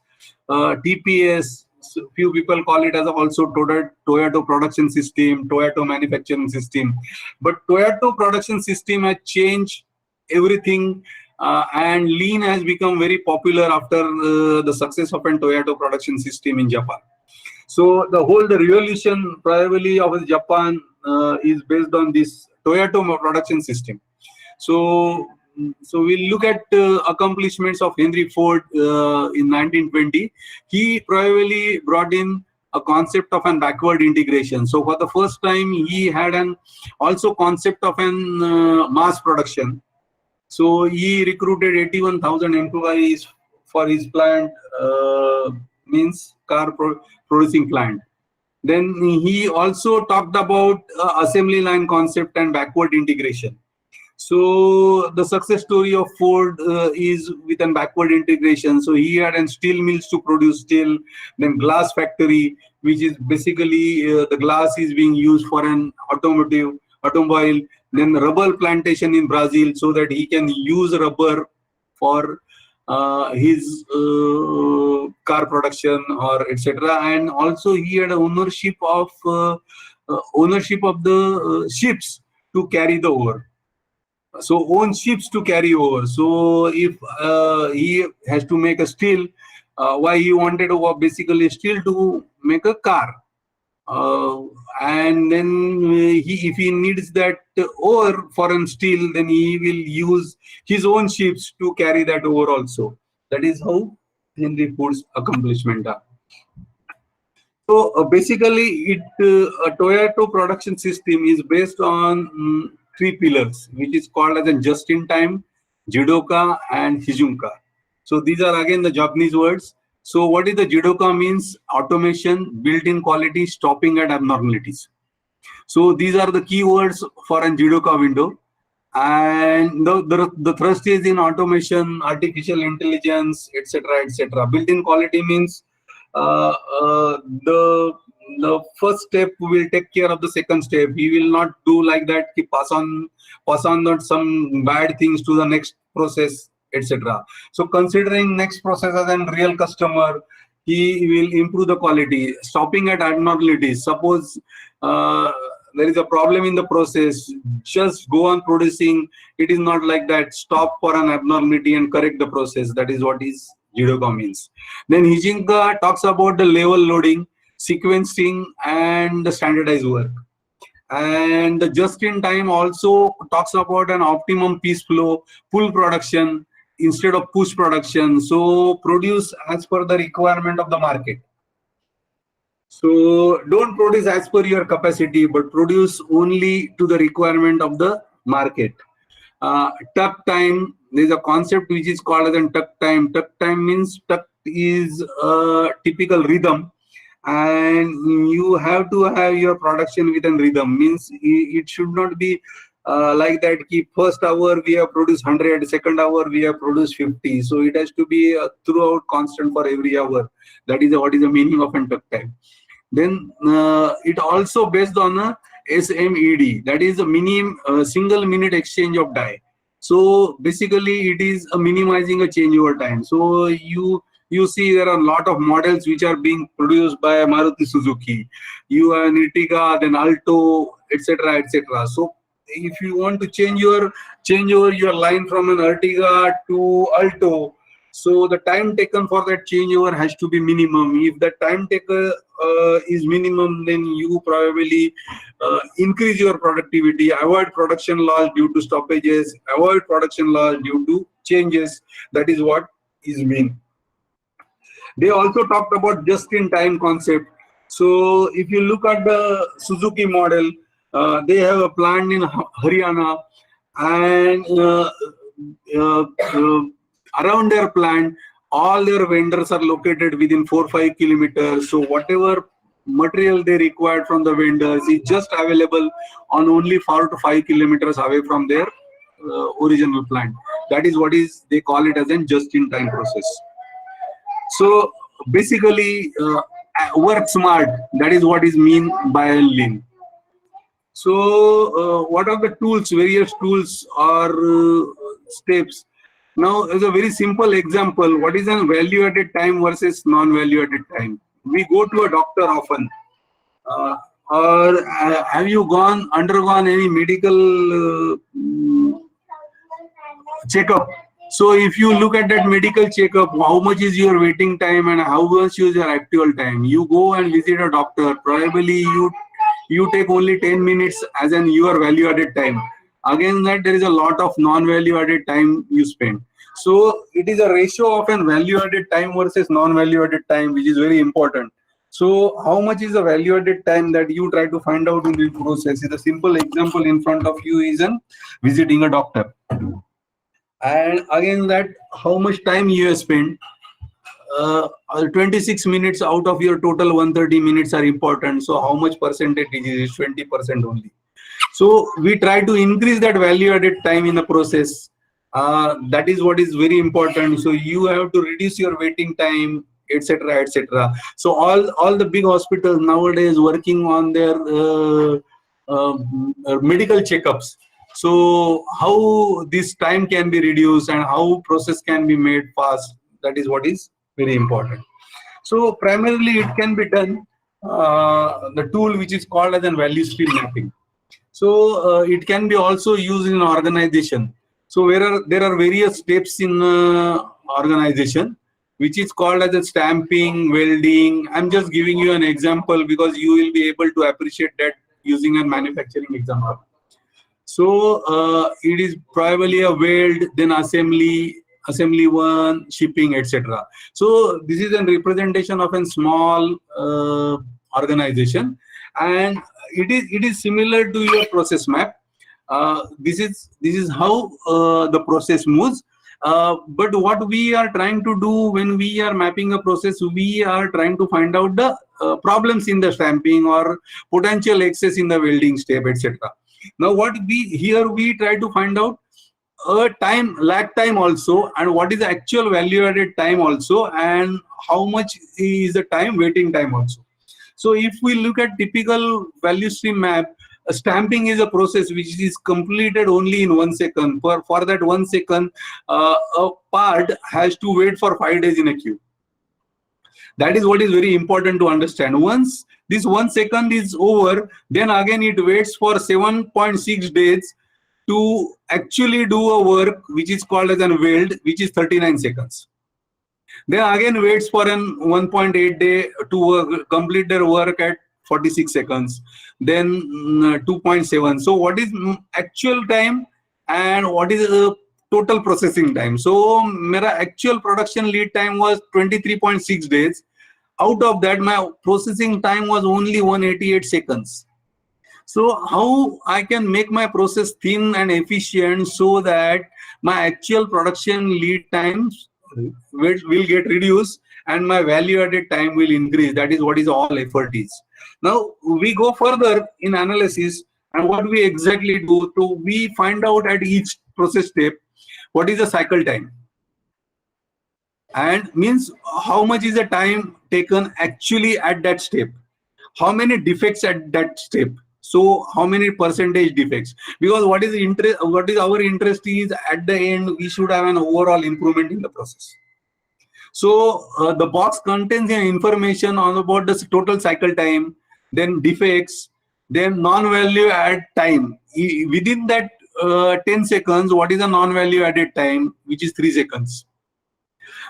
S1: TPS. So few people call it as also Toyota production system, Toyota manufacturing system. But Toyota production system has changed everything, and lean has become very popular after the success of an Toyota production system in Japan. So the revolution primarily of Japan is based on this Toyota production system. So we'll look at accomplishments of Henry Ford in 1920. He primarily brought in a concept of an backward integration. So for the first time, he had an also concept of an mass production. So he recruited 81,000 employees for his plant, means car producing plant. Then he also talked about assembly line concept and backward integration. So the success story of Ford is with a backward integration. So he had steel mills to produce steel, then glass factory, which is basically the glass is being used for an automobile, then rubber plantation in Brazil so that he can use rubber for his car production or etc. And also he had ownership of the ships to carry the ore. So own ships to carry over. So if he has to make a steel, why he wanted to basically steel to make a car, and then if he needs that ore for an steel, then he will use his own ships to carry that ore also. That is how Henry Ford's accomplishment are. So basically, a Toyota production system is based on 3 pillars, which is called as a just-in-time, Jidoka, and Hijunka. So these are again the Japanese words. So what is the Jidoka means? Automation, built-in quality, stopping at abnormalities. So these are the keywords for an Jidoka window. And the thrust is in automation, artificial intelligence, etc., etc. Built-in quality means the the first step will take care of the second step. He will not do like that, he pass on not some bad things to the next process, etc. So considering next process as a real customer, he will improve the quality, stopping at abnormalities. Suppose there is a problem in the process, just go on producing. It is not like that. Stop for an abnormality and correct the process. That is what is Jidoka means. Then Hijinka talks about the level loading, sequencing, and the standardized work. And the just in time also talks about an optimum piece flow, pull production instead of push production. So produce as per the requirement of the market. So don't produce as per your capacity, but produce only to the requirement of the market. Tuck time, there is a concept which is called as a tuck time. Tuck time means tuck is a typical rhythm, and you have to have your production within rhythm. Means it should not be like that. First hour we have produced 100, second hour we have produced 50. So it has to be throughout constant for every hour. That is what is the meaning of a tuck time. Then it also based on a SMED, that is a minimum single minute exchange of die. So basically it is a minimizing a changeover time. So you see there are a lot of models which are being produced by Maruti Suzuki. You have an Ertiga, then Alto, etc., etc. So if you want to change over your line from an Ertiga to Alto, so the time taken for that changeover has to be minimum. If the time taken is minimum, then you probably increase your productivity, avoid production loss due to stoppages, avoid production loss due to changes. That is what is mean. They also talked about just-in-time concept. So if you look at the Suzuki model, they have a plant in Haryana, and around their plant, all their vendors are located within 4-5 kilometers. So whatever material they required from the vendors is just available on only 4 to 5 kilometers away from their original plant. That is what is they call it as a just-in-time process. So basically, work smart. That is what is mean by lean. So what are the tools? Various tools or steps. Now, as a very simple example, what is a value-added time versus non-value-added time? We go to a doctor often, or have you undergone any medical checkup? So if you look at that medical checkup, how much is your waiting time and how much is your actual time? You go and visit a doctor, probably you take only 10 minutes as an your value added time. Against that, there is a lot of non-value added time you spend. So it is a ratio of an value added time versus non-value added time, which is very important. So how much is the value added time that you try to find out in the process? Is a simple example in front of you is visiting a doctor. And again, that how much time you have spent, 26 minutes out of your total 130 minutes are important. So how much percentage is 20% only. So we try to increase that value added time in the process. That is what is very important. So you have to reduce your waiting time, etc., etc. So all the big hospitals nowadays working on their medical checkups. So how this time can be reduced and how process can be made fast, that is what is very important. So primarily it can be done, the tool which is called as a value stream mapping. So it can be also used in organization. So there are various steps in organization, which is called as a stamping, welding. I'm just giving you an example because you will be able to appreciate that using a manufacturing example. So it is probably a weld, then assembly one, shipping, etc. So this is a representation of a small organization, and it is similar to your process map. This is how the process moves. But what we are trying to do when we are mapping a process, we are trying to find out the problems in the stamping or potential excess in the welding step, etc. Now, what we try to find out lag time also, and what is the actual value added time also, and how much is the waiting time also. So if we look at typical value stream map, stamping is a process which is completed only in 1 second. For that 1 second, a part has to wait for 5 days in a queue. That is what is very important to understand. Once this 1 second is over, then again it waits for 7.6 days to actually do a work which is called as an weld, which is 39 seconds. Then again waits for an 1.8 day to complete their work at 46 seconds. Then 2.7. So what is actual time and what is the total processing time? So my actual production lead time was 23.6 days. Out of that, my processing time was only 188 seconds. So how I can make my process thin and efficient so that my actual production lead times will get reduced and my value added time will increase. That is what is all effort is. Now we go further in analysis, and what we exactly do, so we find out at each process step what is the cycle time, and means how much is the time taken actually at that step, how many defects at that step, so how many percentage defects, because what is our interest is at the end we should have an overall improvement in the process. So the box contains information on about the total cycle time, then defects, then non-value add time. Within that 10 seconds, what is the non-value added time, which is 3 seconds.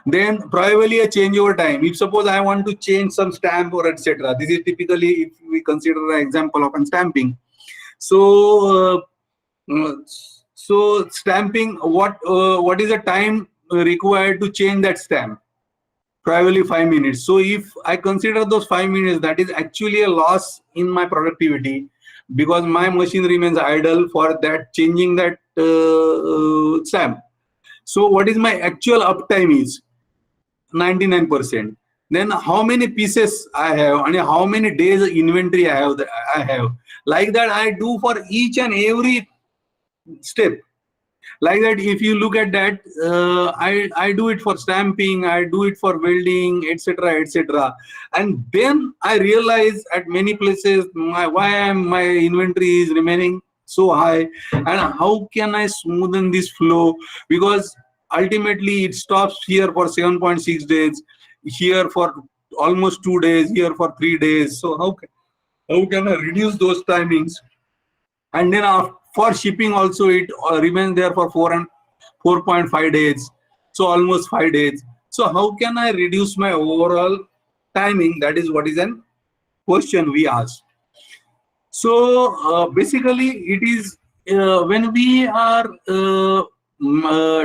S1: Then probably a changeover time. If suppose I want to change some stamp or etc. This is typically if we consider an example of stamping. So stamping, what is the time required to change that stamp? Probably 5 minutes. So if I consider those 5 minutes, that is actually a loss in my productivity, because my machine remains idle for that changing that stamp. So what is my actual uptime is 99%. Then how many pieces I have and how many days inventory I have. Like that I do for each and every step. Like that, if you look at that, I do it for stamping, I do it for welding, etc., etc. And then I realize at many places why my inventory is remaining so high, and how can I smoothen this flow, because ultimately it stops here for 7.6 days, here for almost 2 days, here for 3 days. So how can I reduce those timings? And then for shipping also it remains there for 4.5 days, so almost 5 days. So how can I reduce my overall timing? That is what is an question we ask. So basically it is when we are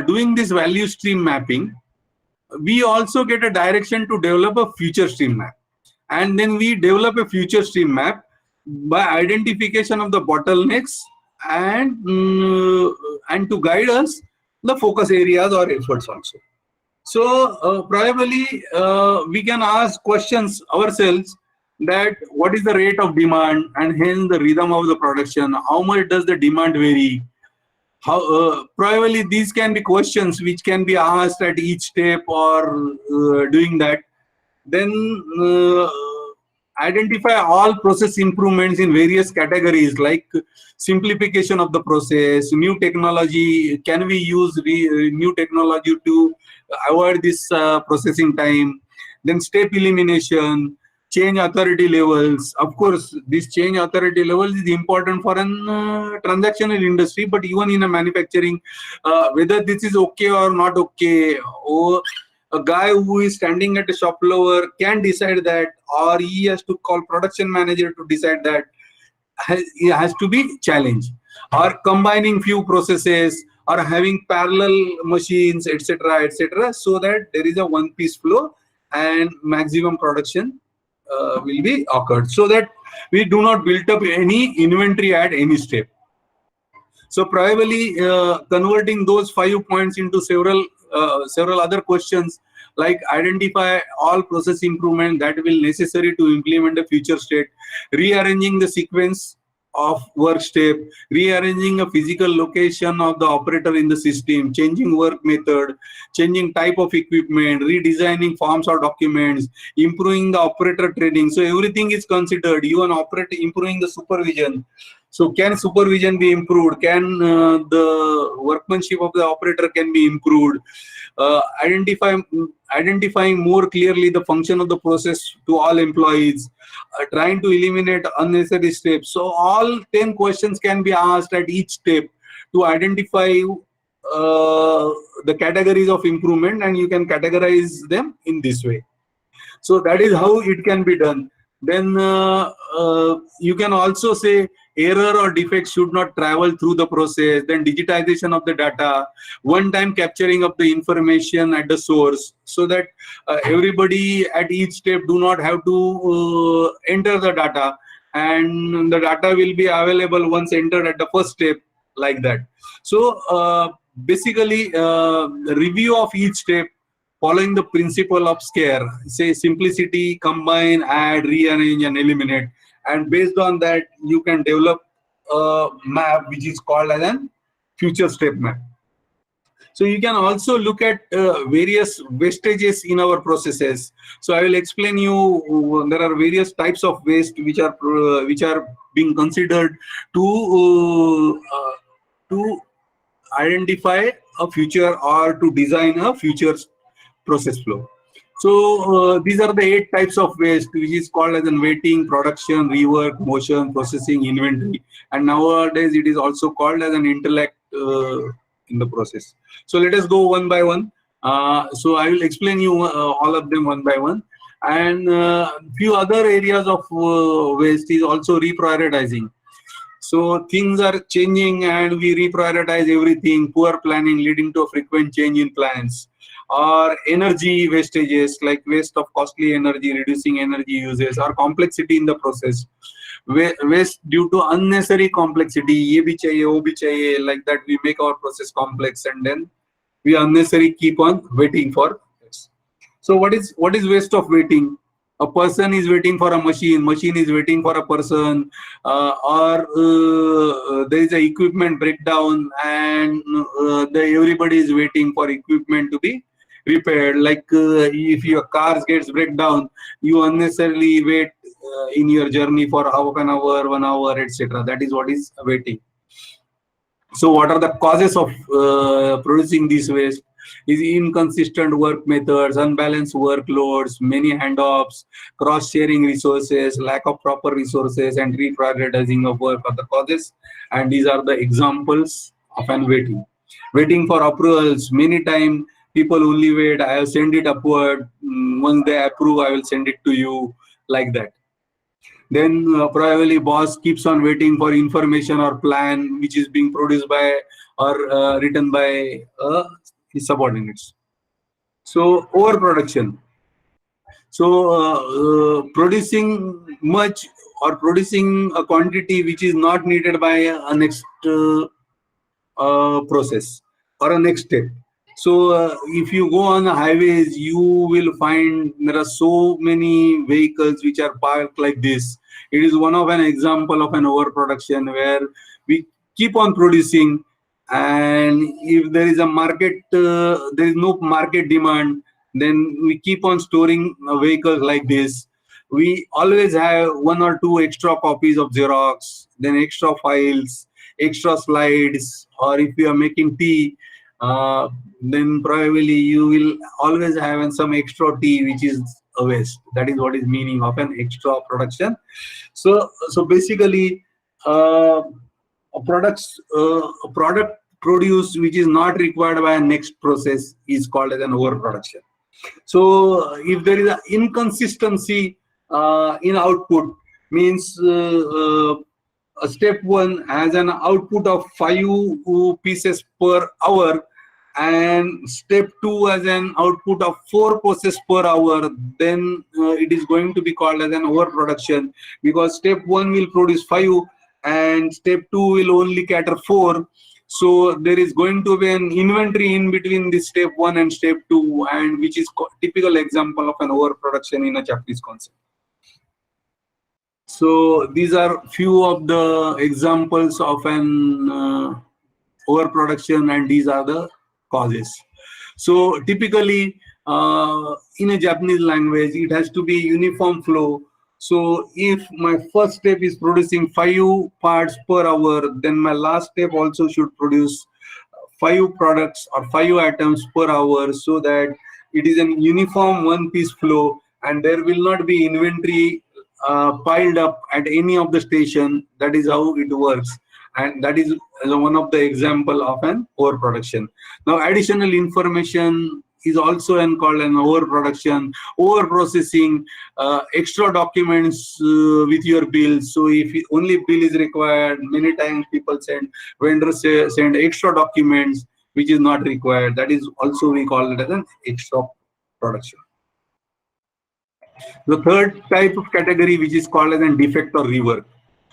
S1: doing this value stream mapping, we also get a direction to develop a future stream map, and then we develop a future stream map by identification of the bottlenecks and to guide us the focus areas or efforts also. So probably we can ask questions ourselves that what is the rate of demand and hence the rhythm of the production, how much does the demand vary, how probably these can be questions which can be asked at each step or doing that. Then identify all process improvements in various categories like simplification of the process, new technology, can we use new technology to avoid this processing time, then step elimination, change authority levels. Of course, this change authority levels is important for an transactional industry, but even in a manufacturing, whether this is okay or not okay, or a guy who is standing at a shop floor can decide that, or he has to call production manager to decide that, it has to be challenged. Or combining few processes, or having parallel machines, etc., etc., so that there is a one-piece flow and maximum production will be occurred, so that we do not build up any inventory at any step. So probably converting those 5 points into several other questions, like identify all process improvement that will necessary to implement the future state, rearranging the sequence of work step, rearranging a physical location of the operator in the system, changing work method, changing type of equipment, redesigning forms or documents, improving the operator training. So everything is considered. Even operator improving the supervision. So can supervision be improved? Can the workmanship of the operator can be improved? Identifying more clearly the function of the process to all employees, trying to eliminate unnecessary steps. So all 10 questions can be asked at each step to identify the categories of improvement, and you can categorize them in this way. So that is how it can be done. Then you can also say error or defect should not travel through the process. Then digitization of the data, one-time capturing of the information at the source, so that everybody at each step do not have to enter the data, and the data will be available once entered at the first step, like that. So basically, the review of each step following the principle of SCARE, say simplicity, combine, add, rearrange, and eliminate. And based on that, you can develop a map which is called as a future step map. So you can also look at various wastages in our processes. So I will explain you. There are various types of waste which are being considered to identify a future or to design a future process flow. So these are the 8 types of waste, which is called as in waiting, production, rework, motion, processing, inventory, and nowadays it is also called as an intellect in the process. So let us go one by one. So I will explain you all of them one by one. And few other areas of waste is also reprioritizing. So things are changing and we reprioritize everything. Poor planning leading to a frequent change in plans. Or energy wastages like waste of costly energy, reducing energy uses, or complexity in the process. Waste due to unnecessary complexity, ye bhi chahiye, wo bhi chahiye, like that we make our process complex, and then we unnecessarily keep on waiting for this. So what is waste of waiting? A person is waiting for a machine is waiting for a person, or there is a equipment breakdown, and everybody is waiting for equipment to be repaired. Like if your car gets breakdown, you unnecessarily wait in your journey for half an hour, 1 hour, etc. That is what is waiting. So what are the causes of producing this waste? Is inconsistent work methods, unbalanced workloads, many handoffs, cross-sharing resources, lack of proper resources, and reprioritizing of work are the causes. And these are the examples of an waiting. Waiting for approvals. Many times people only wait, I will send it upward. Once they approve, I will send it to you, like that. Then probably boss keeps on waiting for information or plan which is being produced by or written by his subordinates. So overproduction. So producing much or producing a quantity which is not needed by a next process or a next step. So if you go on the highways, you will find there are so many vehicles which are parked like this. It is one of an example of an overproduction where we keep on producing, and if there is a market, there is no market demand, then we keep on storing vehicles like this. We always have 1 or 2 extra copies of Xerox, then extra files, extra slides, or if you are making tea, then probably you will always have some extra tea which is a waste. That is what is meaning of an extra production. So basically a product produced which is not required by a next process is called as an overproduction. So if there is an inconsistency in output, means step 1 has an output of 5 pieces per hour, and step 2 has an output of 4 pieces per hour, then it is going to be called as an overproduction, because step 1 will produce 5 and step 2 will only cater 4. So there is going to be an inventory in between this step 1 and step 2, and which is typical example of an overproduction in a Japanese concept. So these are few of the examples of an overproduction, and these are the causes. So typically in a Japanese language, it has to be uniform flow. So if my first step is producing 5 parts per hour, then my last step also should produce 5 products or 5 items per hour, so that it is an uniform one piece flow, and there will not be inventory piled up at any of the station. That is how it works, and that is one of the example of an overproduction. Now additional information is also called an overproduction, over processing, extra documents with your bills. So if only bill is required, many times people vendors send extra documents which is not required. That is also we call it as an extra production. The third type of category, which is called as a defect or rework.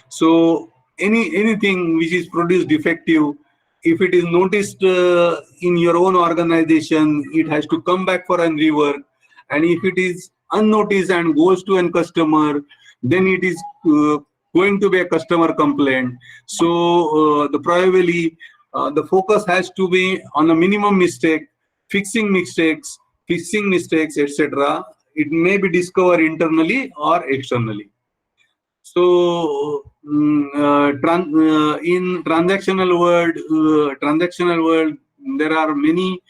S1: So anything which is produced defective, if it is noticed in your own organization, it has to come back for a rework. And if it is unnoticed and goes to a customer, then it is going to be a customer complaint. So the focus has to be on a minimum mistake, fixing mistakes, etc. It may be discovered internally or externally. So in transactional world, there are many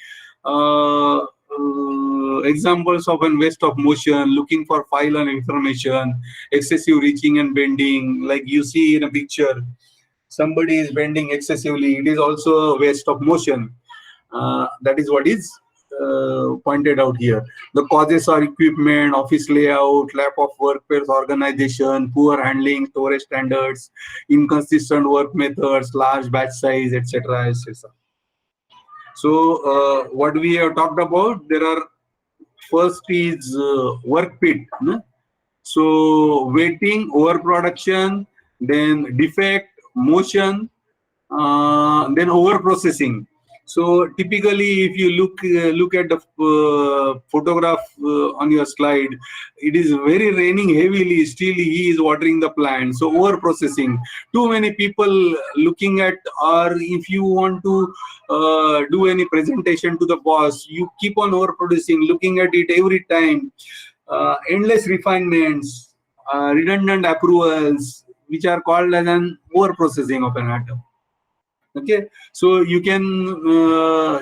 S1: examples of an waste of motion, looking for file and information, excessive reaching and bending. Like you see in a picture, somebody is bending excessively. It is also a waste of motion. That is what is pointed out here. The causes are equipment, office layout, lack of workplace organization, poor handling, storage standards, inconsistent work methods, large batch size, etc. etc. So what we have talked about, there are first is work pit. So waiting, overproduction, then defect, motion, then over processing. So typically, if you look at the photograph on your slide, it is very raining heavily. Still, he is watering the plant. So over processing. Too many people looking at, or if you want to do any presentation to the boss, you keep on over producing, looking at it every time. Endless refinements, redundant approvals, which are called as an over processing of an atom. Okay, so you can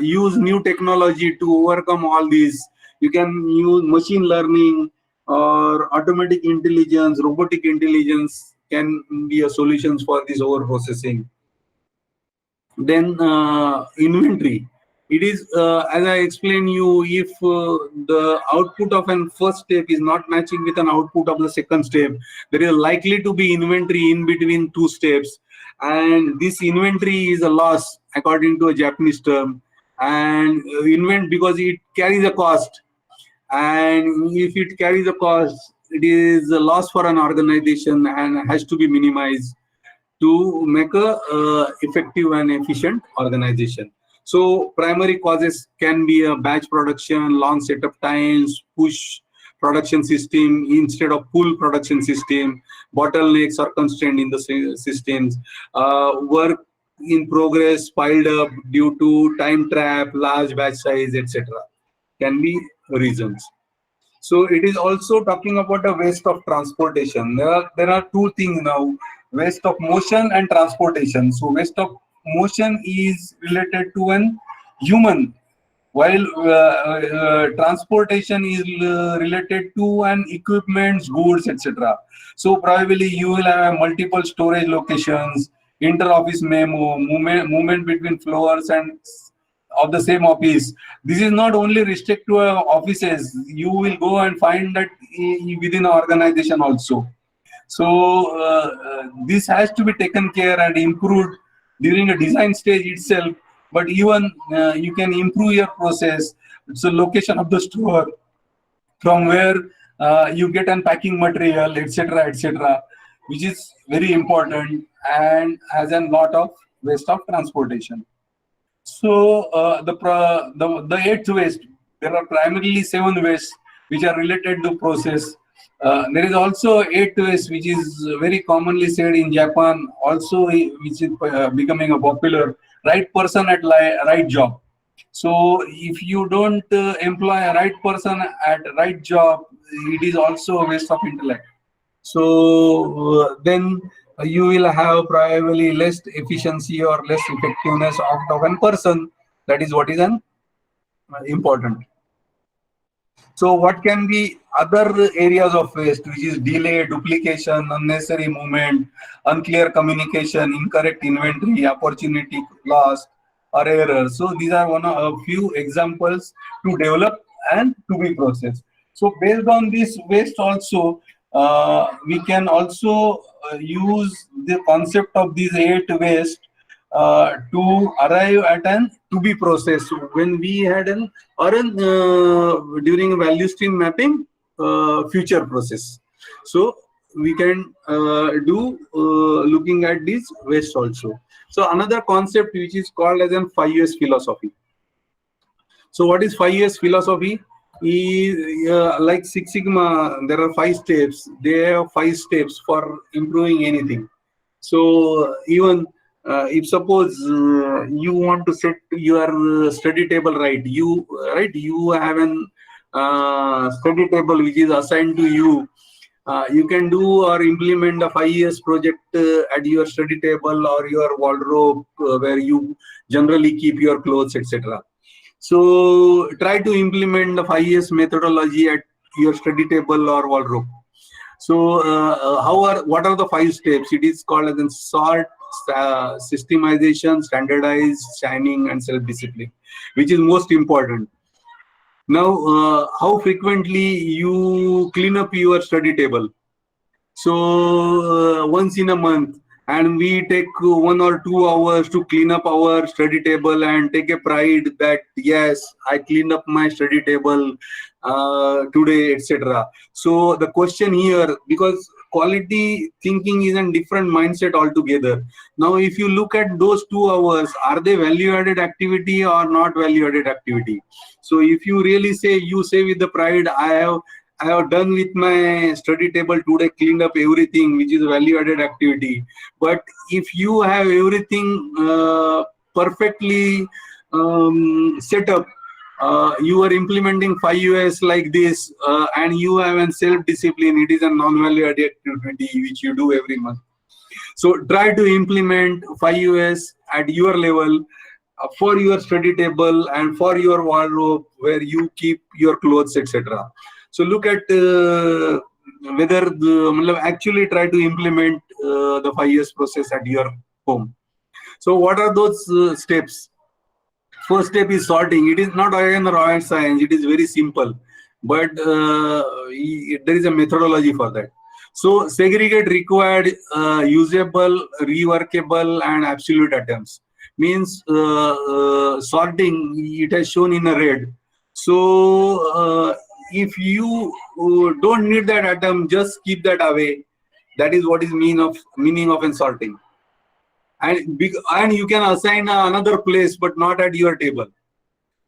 S1: use new technology to overcome all these. You can use machine learning or automatic intelligence, robotic intelligence can be a solutions for this over processing. Then inventory. It is as I explained you, if the output of an first step is not matching with an output of the second step, there is likely to be inventory in between 2 steps. And this inventory is a loss according to a Japanese term, and because it carries a cost, and if it carries a cost, it is a loss for an organization and has to be minimized to make a effective and efficient organization. So primary causes can be a batch production, long setup times, push production system instead of pull production system, bottlenecks or constraint in the systems, work in progress piled up due to time trap, large batch size, etc. can be reasons. So it is also talking about a waste of transportation. There are 2 things now: waste of motion and transportation. So waste of motion is related to an human, while transportation is related to an equipment, goods, etc. So probably you will have multiple storage locations, inter-office memo, movement between floors and of the same office. This is not only restricted to offices. You will go and find that within an organization also. So this has to be taken care and improved during a design stage itself. But even you can improve your process. So location of the store, from where you get unpacking material, etc., etc., which is very important and has a lot of waste of transportation. So the 8th waste, there are primarily 7 wastes which are related to process. There is also 8 ways, which is very commonly said in Japan, also which is becoming a popular right person at right job. So if you don't employ a right person at right job, it is also a waste of intellect. So then you will have probably less efficiency or less effectiveness of the one person. That is what is an important. So what can be other areas of waste, which is delay, duplication, unnecessary movement, unclear communication, incorrect inventory, opportunity loss, or error. So these are one of a few examples to develop and to be processed. So based on this waste also, we can also use the concept of these 8 waste to arrive at an to be processed. When we had an or an during value stream mapping future process. So we can do looking at this waste also. So another concept which is called as an 5S philosophy. So what is 5S philosophy? Is like Six Sigma, there are 5 steps. They have 5 steps for improving anything. So even if suppose you want to set your study table right, you have an study table which is assigned to you. You can do or implement a 5 years project at your study table or your wardrobe where you generally keep your clothes, etc. So try to implement the 5 years methodology at your study table or wardrobe. So what are the 5 steps? It is called as in sort, systemization, standardize, shining, and self-discipline, which is most important. Now, how frequently you clean up your study table? So once in a month, and we take 1 or 2 hours to clean up our study table and take a pride that yes, I cleaned up my study table today, etc. So the question here, because quality thinking is a different mindset altogether. Now, if you look at those 2 hours, are they value-added activity or not value-added activity? So if you really say, you say with the pride, I have done with my study table today, cleaned up everything, which is value-added activity. But if you have everything perfectly set up, you are implementing 5 US like this, and you have a self-discipline. It is a non-value-added activity which you do every month. So try to implement 5 US at your level for your study table and for your wardrobe where you keep your clothes, etc. So look at whether actually try to implement the 5 years process at your home. So what are those steps? First step is sorting. It is not again rocket science. It is very simple, but there is a methodology for that. So segregate required, usable, reworkable, and absolute items. Means sorting. It has shown in a red. So if you don't need that atom, just keep that away. That is what is meaning of sorting. And you can assign another place, but not at your table.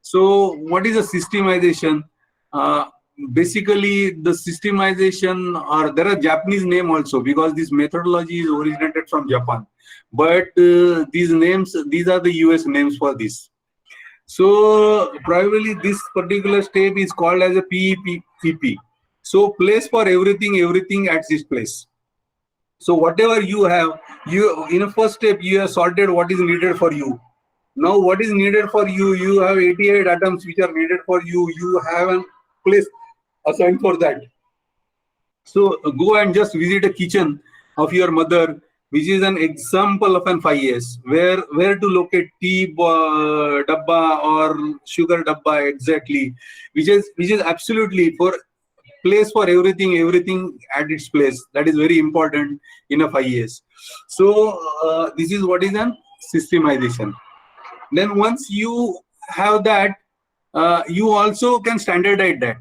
S1: So what is a systemization? Basically, the systemization, or there are Japanese name also, because this methodology is originated from Japan. But these are the US names for this. So probably this particular step is called as a PEPP. So place for everything at this place. So whatever you have, you in a first step you have sorted what is needed for you. Now what is needed for you? You have 88 atoms which are needed for you. You have a place assigned for that. So go and just visit a kitchen of your mother, which is an example of an 5S, where to locate tea dabba or sugar dabba exactly, which is absolutely for place for everything at its place. That is very important in a 5S. So this is what is an systemization. Then once you have that, you also can standardize that.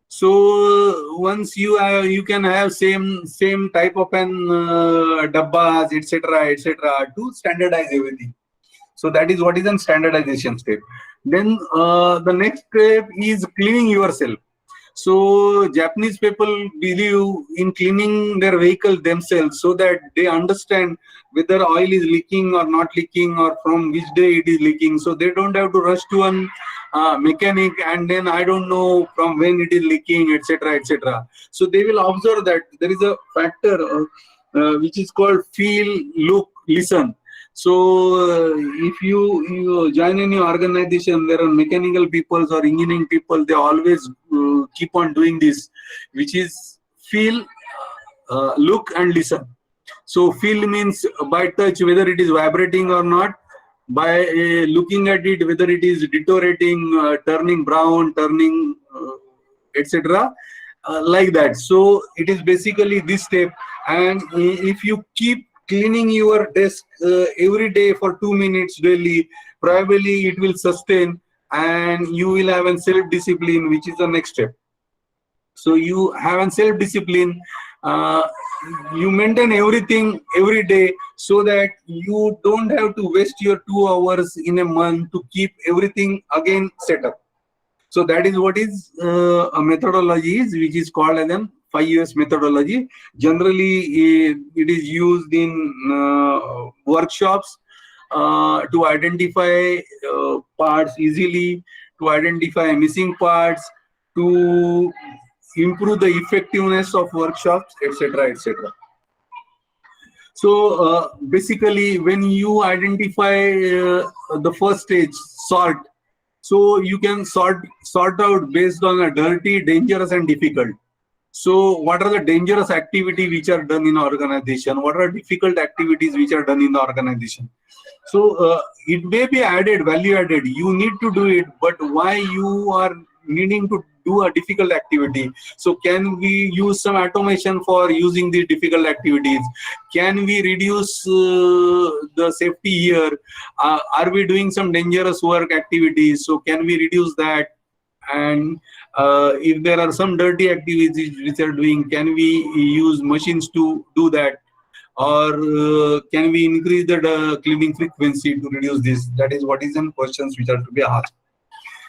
S1: So once you can have same type of an dabbas, etc., to standardize everything. So that is what is a standardization step. Then the next step is cleaning yourself. So Japanese people believe in cleaning their vehicle themselves, so that they understand whether oil is leaking or not leaking, or from which day it is leaking. So they don't have to rush to an mechanic, and then I don't know from when it is leaking, etc., etc. So they will observe that there is a factor which is called feel, look, listen. So if you join any organization, there are mechanical people or engineering people, they always keep on doing this, which is feel, look and listen. So feel means by touch whether it is vibrating or not, by looking at it whether it is deteriorating, turning brown, turning etc., like that. So it is basically this step. And if you keep cleaning your desk every day for 2 minutes daily, probably it will sustain, and you will have a self-discipline, which is the next step. So you have a self-discipline, you maintain everything every day, so that you don't have to waste your 2 hours in a month to keep everything again set up. So that is what is a methodology is, which is called as an 5S methodology. Generally, it is used in workshops to identify parts easily, to identify missing parts, to improve the effectiveness of workshops, etc., etc. So basically, when you identify the first stage, sort, so you can sort out based on a dirty, dangerous, and difficult. So what are the dangerous activities which are done in organization? What are difficult activities which are done in the organization? So it may be added, value added. You need to do it, but why you are needing to do a difficult activity? So can we use some automation for using these difficult activities? Can we reduce the safety here? Are we doing some dangerous work activities? So can we reduce that? And if there are some dirty activities which are doing, can we use machines to do that? Or can we increase the cleaning frequency to reduce this? That is what is some questions which are to be asked.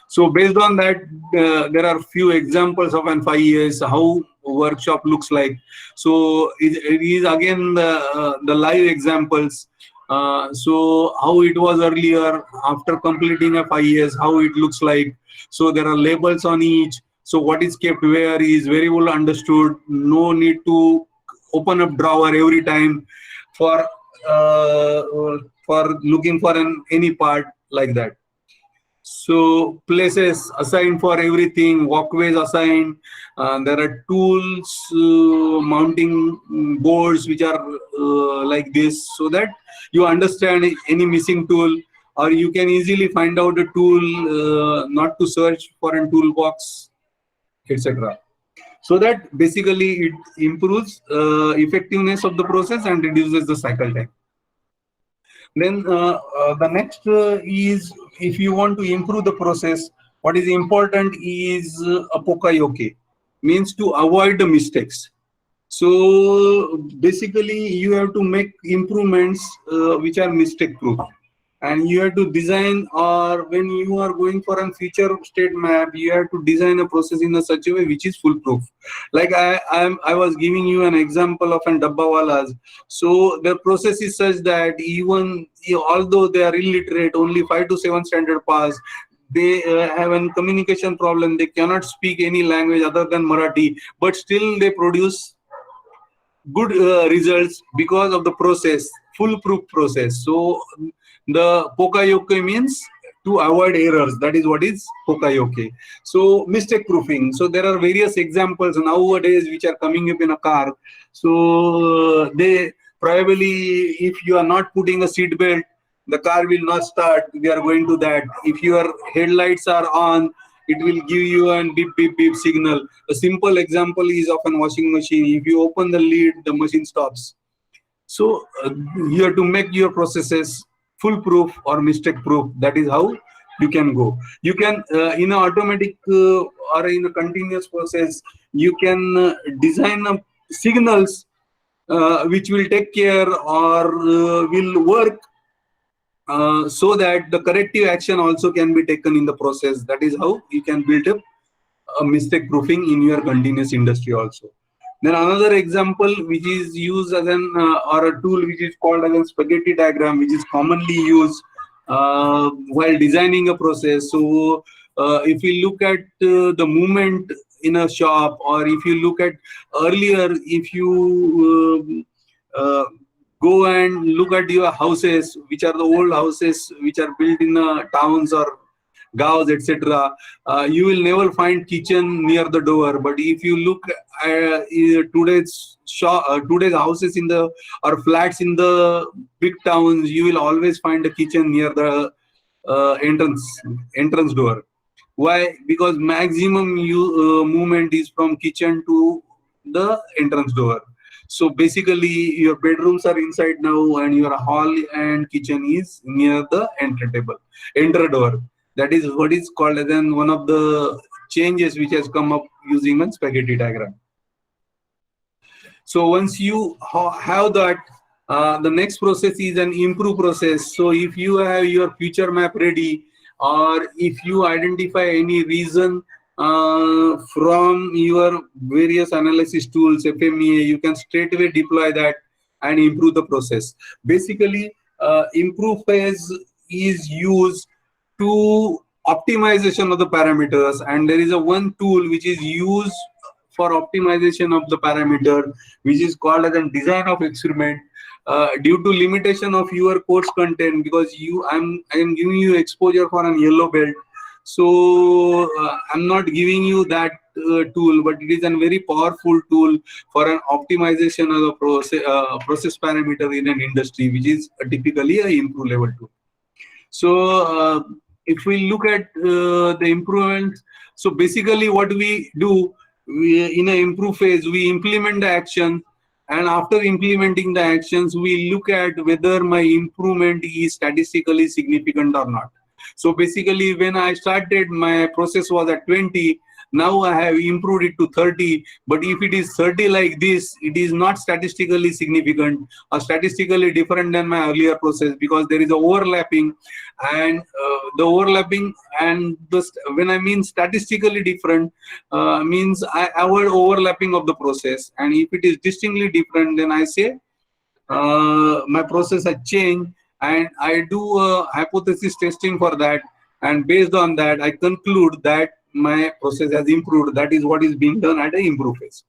S1: So based on that, there are few examples of an 5 years how workshop looks like. So it is again the live examples. So how it was earlier, after completing a 5 years, how it looks like. So there are labels on each. So what is kept where is very well understood. No need to open up drawer every time for looking for any part like that. So places assigned for everything, walkways assigned. There are tools, mounting boards which are like this, so that you understand any missing tool, or you can easily find out a tool, not to search for a toolbox, etc. So that basically it improves effectiveness of the process and reduces the cycle time. Then the next is, if you want to improve the process, what is important is a poka-yoke, means to avoid the mistakes. So basically you have to make improvements which are mistake proof, and you have to design, or when you are going for a feature state map, you have to design a process in a such a way which is foolproof. Like I was giving you an example of an dabbawalas. So the process is such that even although they are illiterate, only 5 to 7 standard pass, they have a communication problem, they cannot speak any language other than Marathi, but still they produce good results because of the process, foolproof process. So the poka-yoke means to avoid errors. That is what is poka-yoke. So mistake proofing. So there are various examples nowadays which are coming up in a car. So they probably, if you are not putting a seat belt, the car will not start. We are going to that. If your headlights are on, it will give you a beep beep beep signal. A simple example is of a washing machine. If you open the lid, the machine stops. So you have to make your processes foolproof or mistake proof. That is how you can go. You can in an automatic or in a continuous process, you can design signals which will take care or will work so that the corrective action also can be taken in the process. That is how you can build up mistake proofing in your continuous industry also. Then another example which is used as an or a tool which is called as a spaghetti diagram, which is commonly used while designing a process. So if you look at the movement in a shop, or if you look at earlier, if you go and look at your houses, which are the old houses which are built in towns or gaos, etc., you will never find kitchen near the door. But if you look today's shop, today's houses in the or flats in the big towns, you will always find a kitchen near the entrance door. Why? Because maximum movement is from kitchen to the entrance door. So basically, your bedrooms are inside now, and your hall and kitchen is near the enter door. That is what is called as one of the changes which has come up using a spaghetti diagram. So once you have that, the next process is an improve process. So if you have your future map ready, or if you identify any reason from your various analysis tools, FMEA, you can straight away deploy that and improve the process. Basically, improve phase is used to optimization of the parameters, and there is a one tool which is used for optimization of the parameter, which is called as a design of experiment. Due to limitation of your course content, because I am giving you exposure for an yellow belt, so I'm not giving you that tool, but it is a very powerful tool for an optimization of the process parameter in an industry, which is typically a improve level tool. So if we look at the improvements, so basically what we do, in an improve phase, we implement the action, and after implementing the actions, we look at whether my improvement is statistically significant or not. So basically, when I started, my process was at 20. Now I have improved it to 30. But if it is 30 like this, it is not statistically significant or statistically different than my earlier process, because there is a overlapping, and the overlapping and when I mean statistically different, means I avoid overlapping of the process. And if it is distinctly different, then I say my process has changed, and I do a hypothesis testing for that, and based on that I conclude that my process has improved. That is what is being done at the improve phase.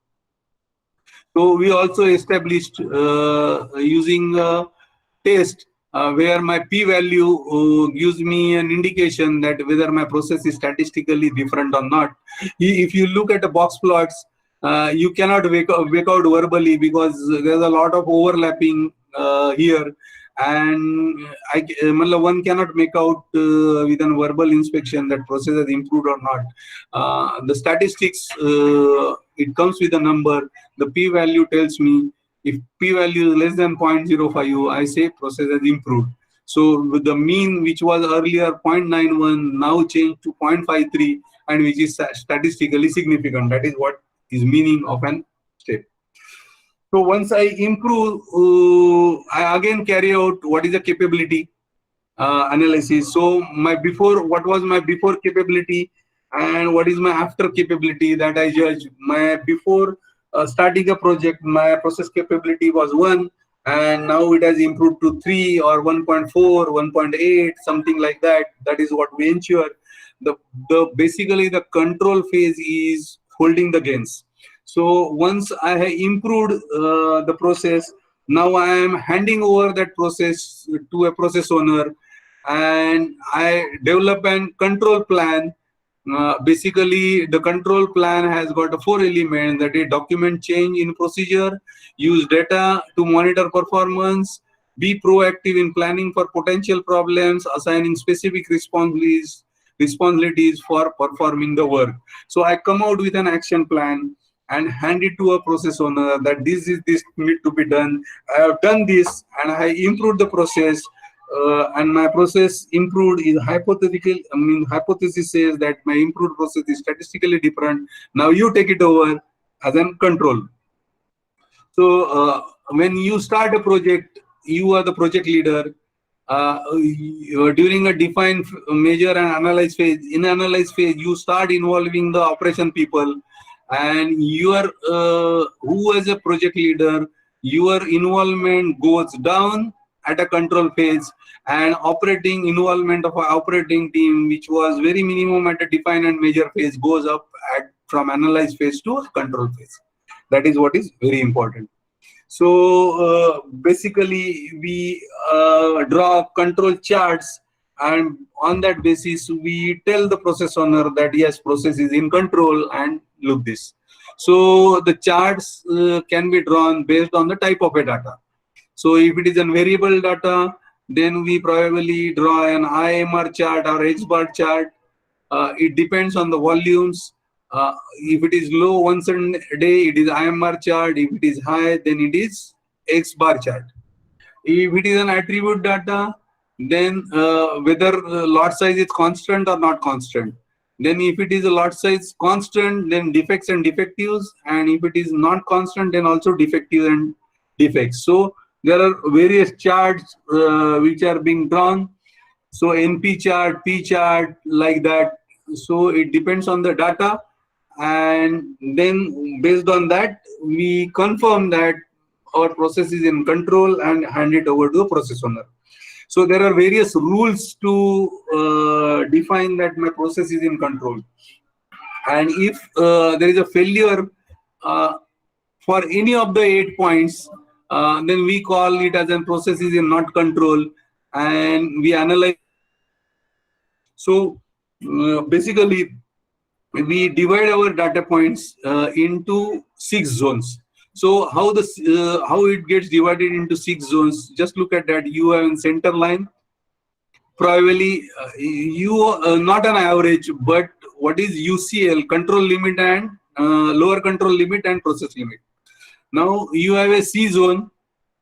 S1: So we also established using a test where my p-value gives me an indication that whether my process is statistically different or not. If you look at the box plots, you cannot wake out verbally, because there's a lot of overlapping here, and one cannot make out with a verbal inspection that process has improved or not. The statistics, it comes with a number. The p-value tells me, if p-value is less than 0.05, I say process has improved. So with the mean, which was earlier 0.91, now changed to 0.53, and which is statistically significant. That is what is meaning of an step. So once I improve, I again carry out what is the capability analysis. So what was my before capability, and what is my after capability, that I judge. My before starting a project, my process capability was 1, and now it has improved to 3 or 1.4, 1.8, something like that. That is what we ensure. Basically the control phase is holding the gains. So once I have improved the process, now I am handing over that process to a process owner, and I develop an control plan. Basically, the control plan has got 4 elements: that is, document change in procedure, use data to monitor performance, be proactive in planning for potential problems, assigning specific responsibilities for performing the work. So I come out with an action plan and hand it to a process owner that this need to be done. I have done this, and I improved the process. And my process improved is hypothetical. Hypothesis says that my improved process is statistically different. Now you take it over as a control. So when you start a project, you are the project leader. during a define, measure and analyze phase. In analyze phase, you start involving the operation people, and your who as a project leader, your involvement goes down at a control phase, and operating involvement of our operating team, which was very minimum at a define and measure phase, goes up at from analyze phase to control phase. That is what is very important. So basically, we draw control charts, and on that basis, we tell the process owner that yes, process is in control, and look this. So the charts can be drawn based on the type of a data. So if it is a variable data, then we probably draw an IMR chart or X bar chart. It depends on the volumes. If it is low once a day, it is IMR chart. If it is high, then it is X bar chart. If it is an attribute data, then whether lot size is constant or not constant. Then if it is a lot size constant, then defects and defectives. And if it is not constant, then also defective and defects. So there are various charts which are being drawn. So NP chart, P chart, like that. So it depends on the data, and then based on that, we confirm that our process is in control and hand it over to the process owner. So there are various rules to define that my process is in control. And if there is a failure for any of the 8 points, then we call it as a process is in not control, and we analyze. So basically, we divide our data points into 6 zones. So how it gets divided into 6 zones? Just look at that. You have a center line. Probably not an average, but what is UCL, control limit and lower control limit and process limit. Now you have a C zone.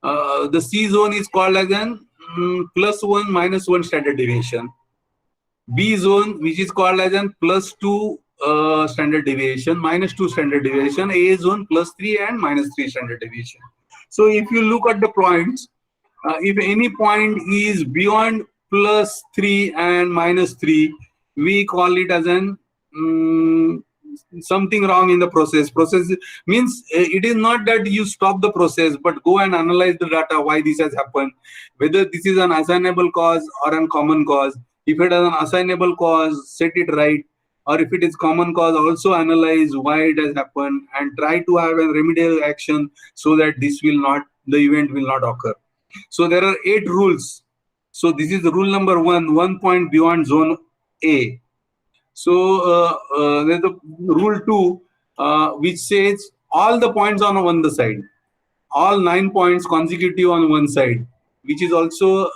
S1: The C zone is called as an +1 -1 standard deviation. B zone, which is called as an +2 standard deviation, -2 standard deviation. A zone +3 and -3 standard deviation. So if you look at the points, if any point is beyond +3 and -3, we call it as an something wrong in the process. Process means it is not that you stop the process, but go and analyze the data, why this has happened, whether this is an assignable cause or an common cause. If it is an assignable cause, set it right. Or if it is common cause, also analyze why it has happened and try to have a remedial action so that this will not, the event will not occur. So there are 8 rules. So this is the rule number 1, 1 point beyond zone A. So there's the rule 2, which says all the points on one side, all 9 points consecutive on one side, which is also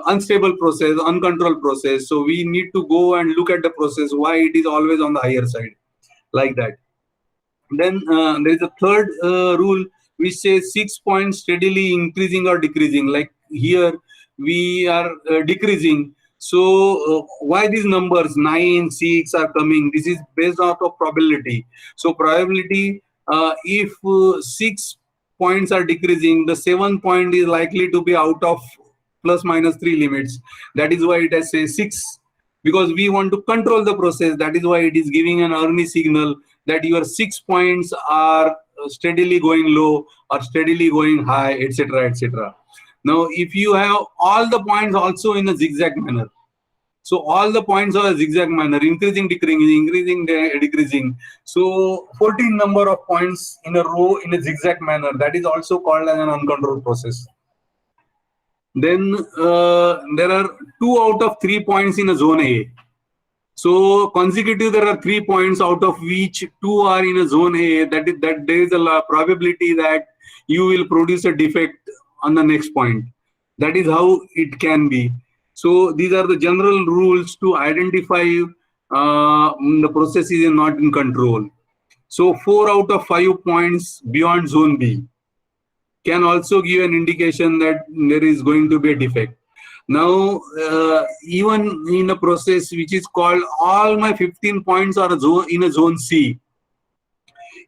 S1: unstable process, uncontrolled process. So we need to go and look at the process, why it is always on the higher side, like that. Then there is a third rule which says 6 points steadily increasing or decreasing. Like here we are decreasing. So why these numbers 9, 6 are coming? This is based out of probability. So probability, if 6 points are decreasing, the 7th point is likely to be out of ±3 limits. That is why it has say 6, because we want to control the process. That is why it is giving an early signal that your 6 points are steadily going low or steadily going high, etc., etc. Now, if you have all the points also in a zigzag manner, so all the points are a zigzag manner, increasing, decreasing, increasing, decreasing. So 14 number of points in a row in a zigzag manner, that is also called as an uncontrolled process. Then there are 2 out of 3 points in a zone A. So consecutive, there are 3 points out of which 2 are in a zone A. That there is a probability that you will produce a defect on the next point. That is how it can be. So these are the general rules to identify the process is not in control. So 4 out of 5 points beyond zone B can also give an indication that there is going to be a defect. Now, even in a process which is called all my 15 points are in a zone C,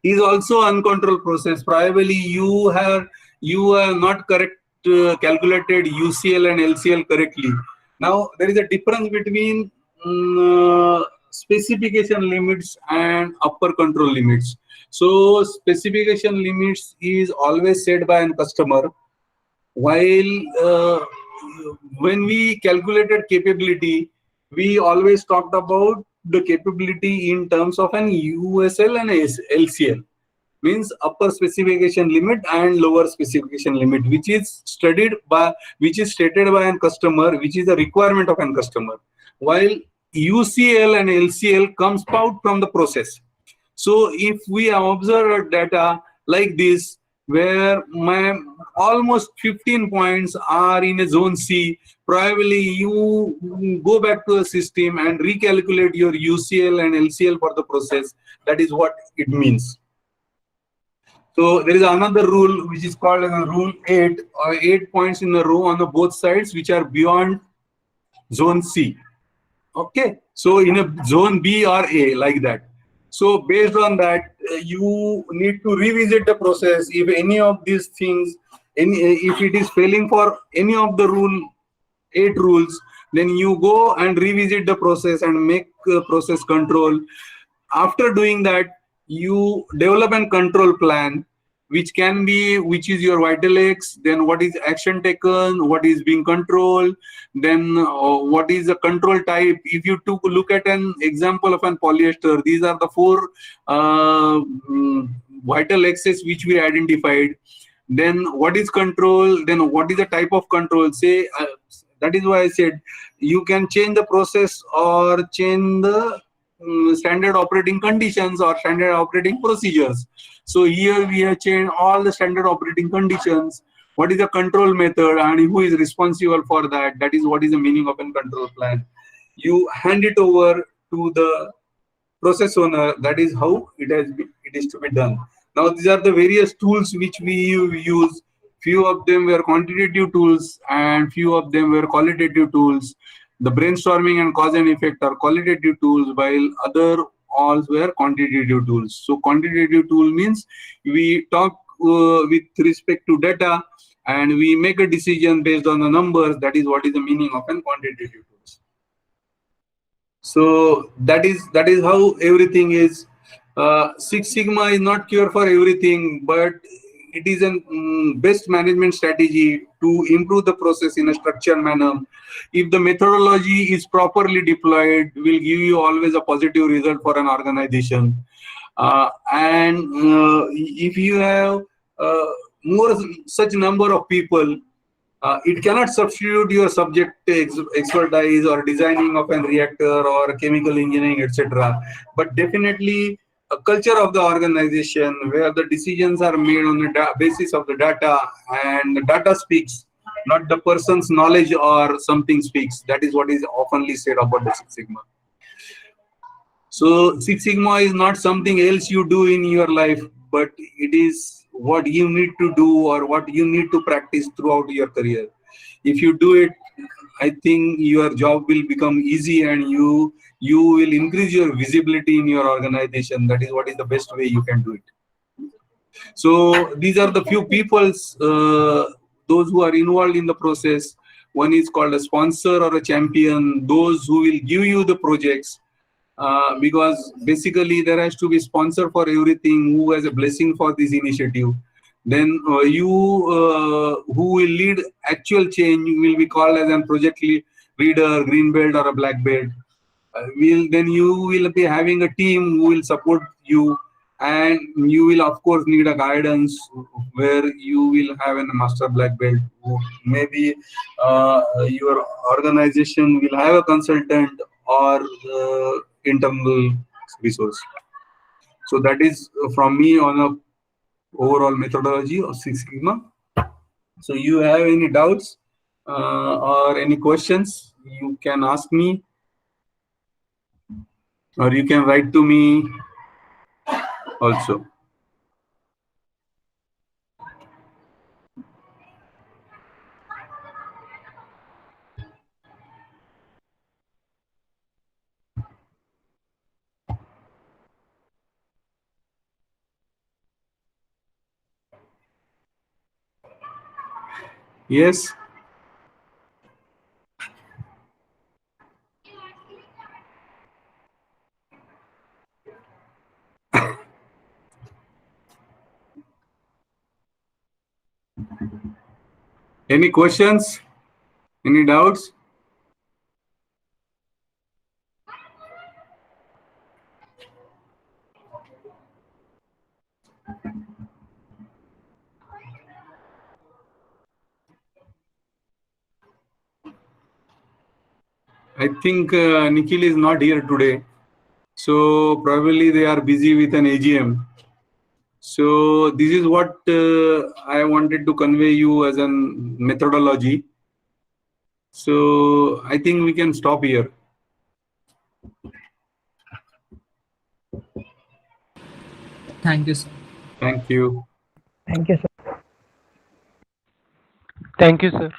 S1: is also uncontrolled process. Probably you have not correct calculated UCL and LCL correctly. Now there is a difference between specification limits and upper control limits. So specification limits is always set by a customer, while when we calculated capability, we always talked about the capability in terms of an USL and LCL, means upper specification limit and lower specification limit, which is stated by a customer, which is a requirement of a customer, while UCL and LCL comes out from the process. So if we observe data like this, where my almost 15 points are in a zone C, probably you go back to a system and recalculate your UCL and LCL for the process. That is what it means. So there is another rule which is called as rule 8, or 8 points in a row on the both sides which are beyond zone C. Okay, so in a zone B or A, like that. So based on that, you need to revisit the process. If any of these things, if it is failing for any of the 8 rules, then you go and revisit the process and make process control. After doing that, you develop a control plan, which is your vital X, then what is action taken, what is being controlled, then what is the control type. If you took a look at an example of an polyester, these are the 4 vital X's which we identified. Then what is control, then what is the type of control. Say that is why I said you can change the process or change the standard operating conditions or standard operating procedures. So here we have changed all the standard operating conditions. What is the control method and who is responsible for that? That is what is the meaning of a control plan. You hand it over to the process owner. That is how it is to be done. Now these are the various tools which we use. Few of them were quantitative tools and few of them were qualitative tools. The brainstorming and cause and effect are qualitative tools, while other all were quantitative tools. So quantitative tool means we talk with respect to data and we make a decision based on the numbers. That is what is the meaning of an quantitative tools. So that is how everything is. Six Sigma is not cure for everything, but it is a best management strategy to improve the process in a structured manner. If the methodology is properly deployed, will give you always a positive result for an organization. And if you have more such number of people, it cannot substitute your subject expertise or designing of a reactor or chemical engineering, etc. But definitely a culture of the organization where the decisions are made on the basis of the data, and the data speaks, not the person's knowledge or something speaks. That is what is oftenly said about the Six Sigma. So Six Sigma is not something else you do in your life, but it is what you need to do or what you need to practice throughout your career. If you do it, I think your job will become easy and you will increase your visibility in your organization. That is what is the best way you can do it. So these are the few peoples, those who are involved in the process. One is called a sponsor or a champion, those who will give you the projects. Because basically there has to be sponsor for everything who has a blessing for this initiative. Then who will lead actual change will be called as a project leader, green belt or a black belt. Then you will be having a team who will support you, and you will of course need a guidance where you will have a master black belt. Maybe your organization will have a consultant or internal resource. So that is from me on a overall methodology of Six Sigma. So you have any doubts or any questions, you can ask me, or you can write to me also. Yes. Any questions? Any doubts? I think Nikhil is not here today. So probably they are busy with an AGM. So this is what I wanted to convey you as a methodology. So I think we can stop here.
S2: Thank you, sir.
S1: Thank you.
S3: Thank you, sir.
S4: Thank you, sir.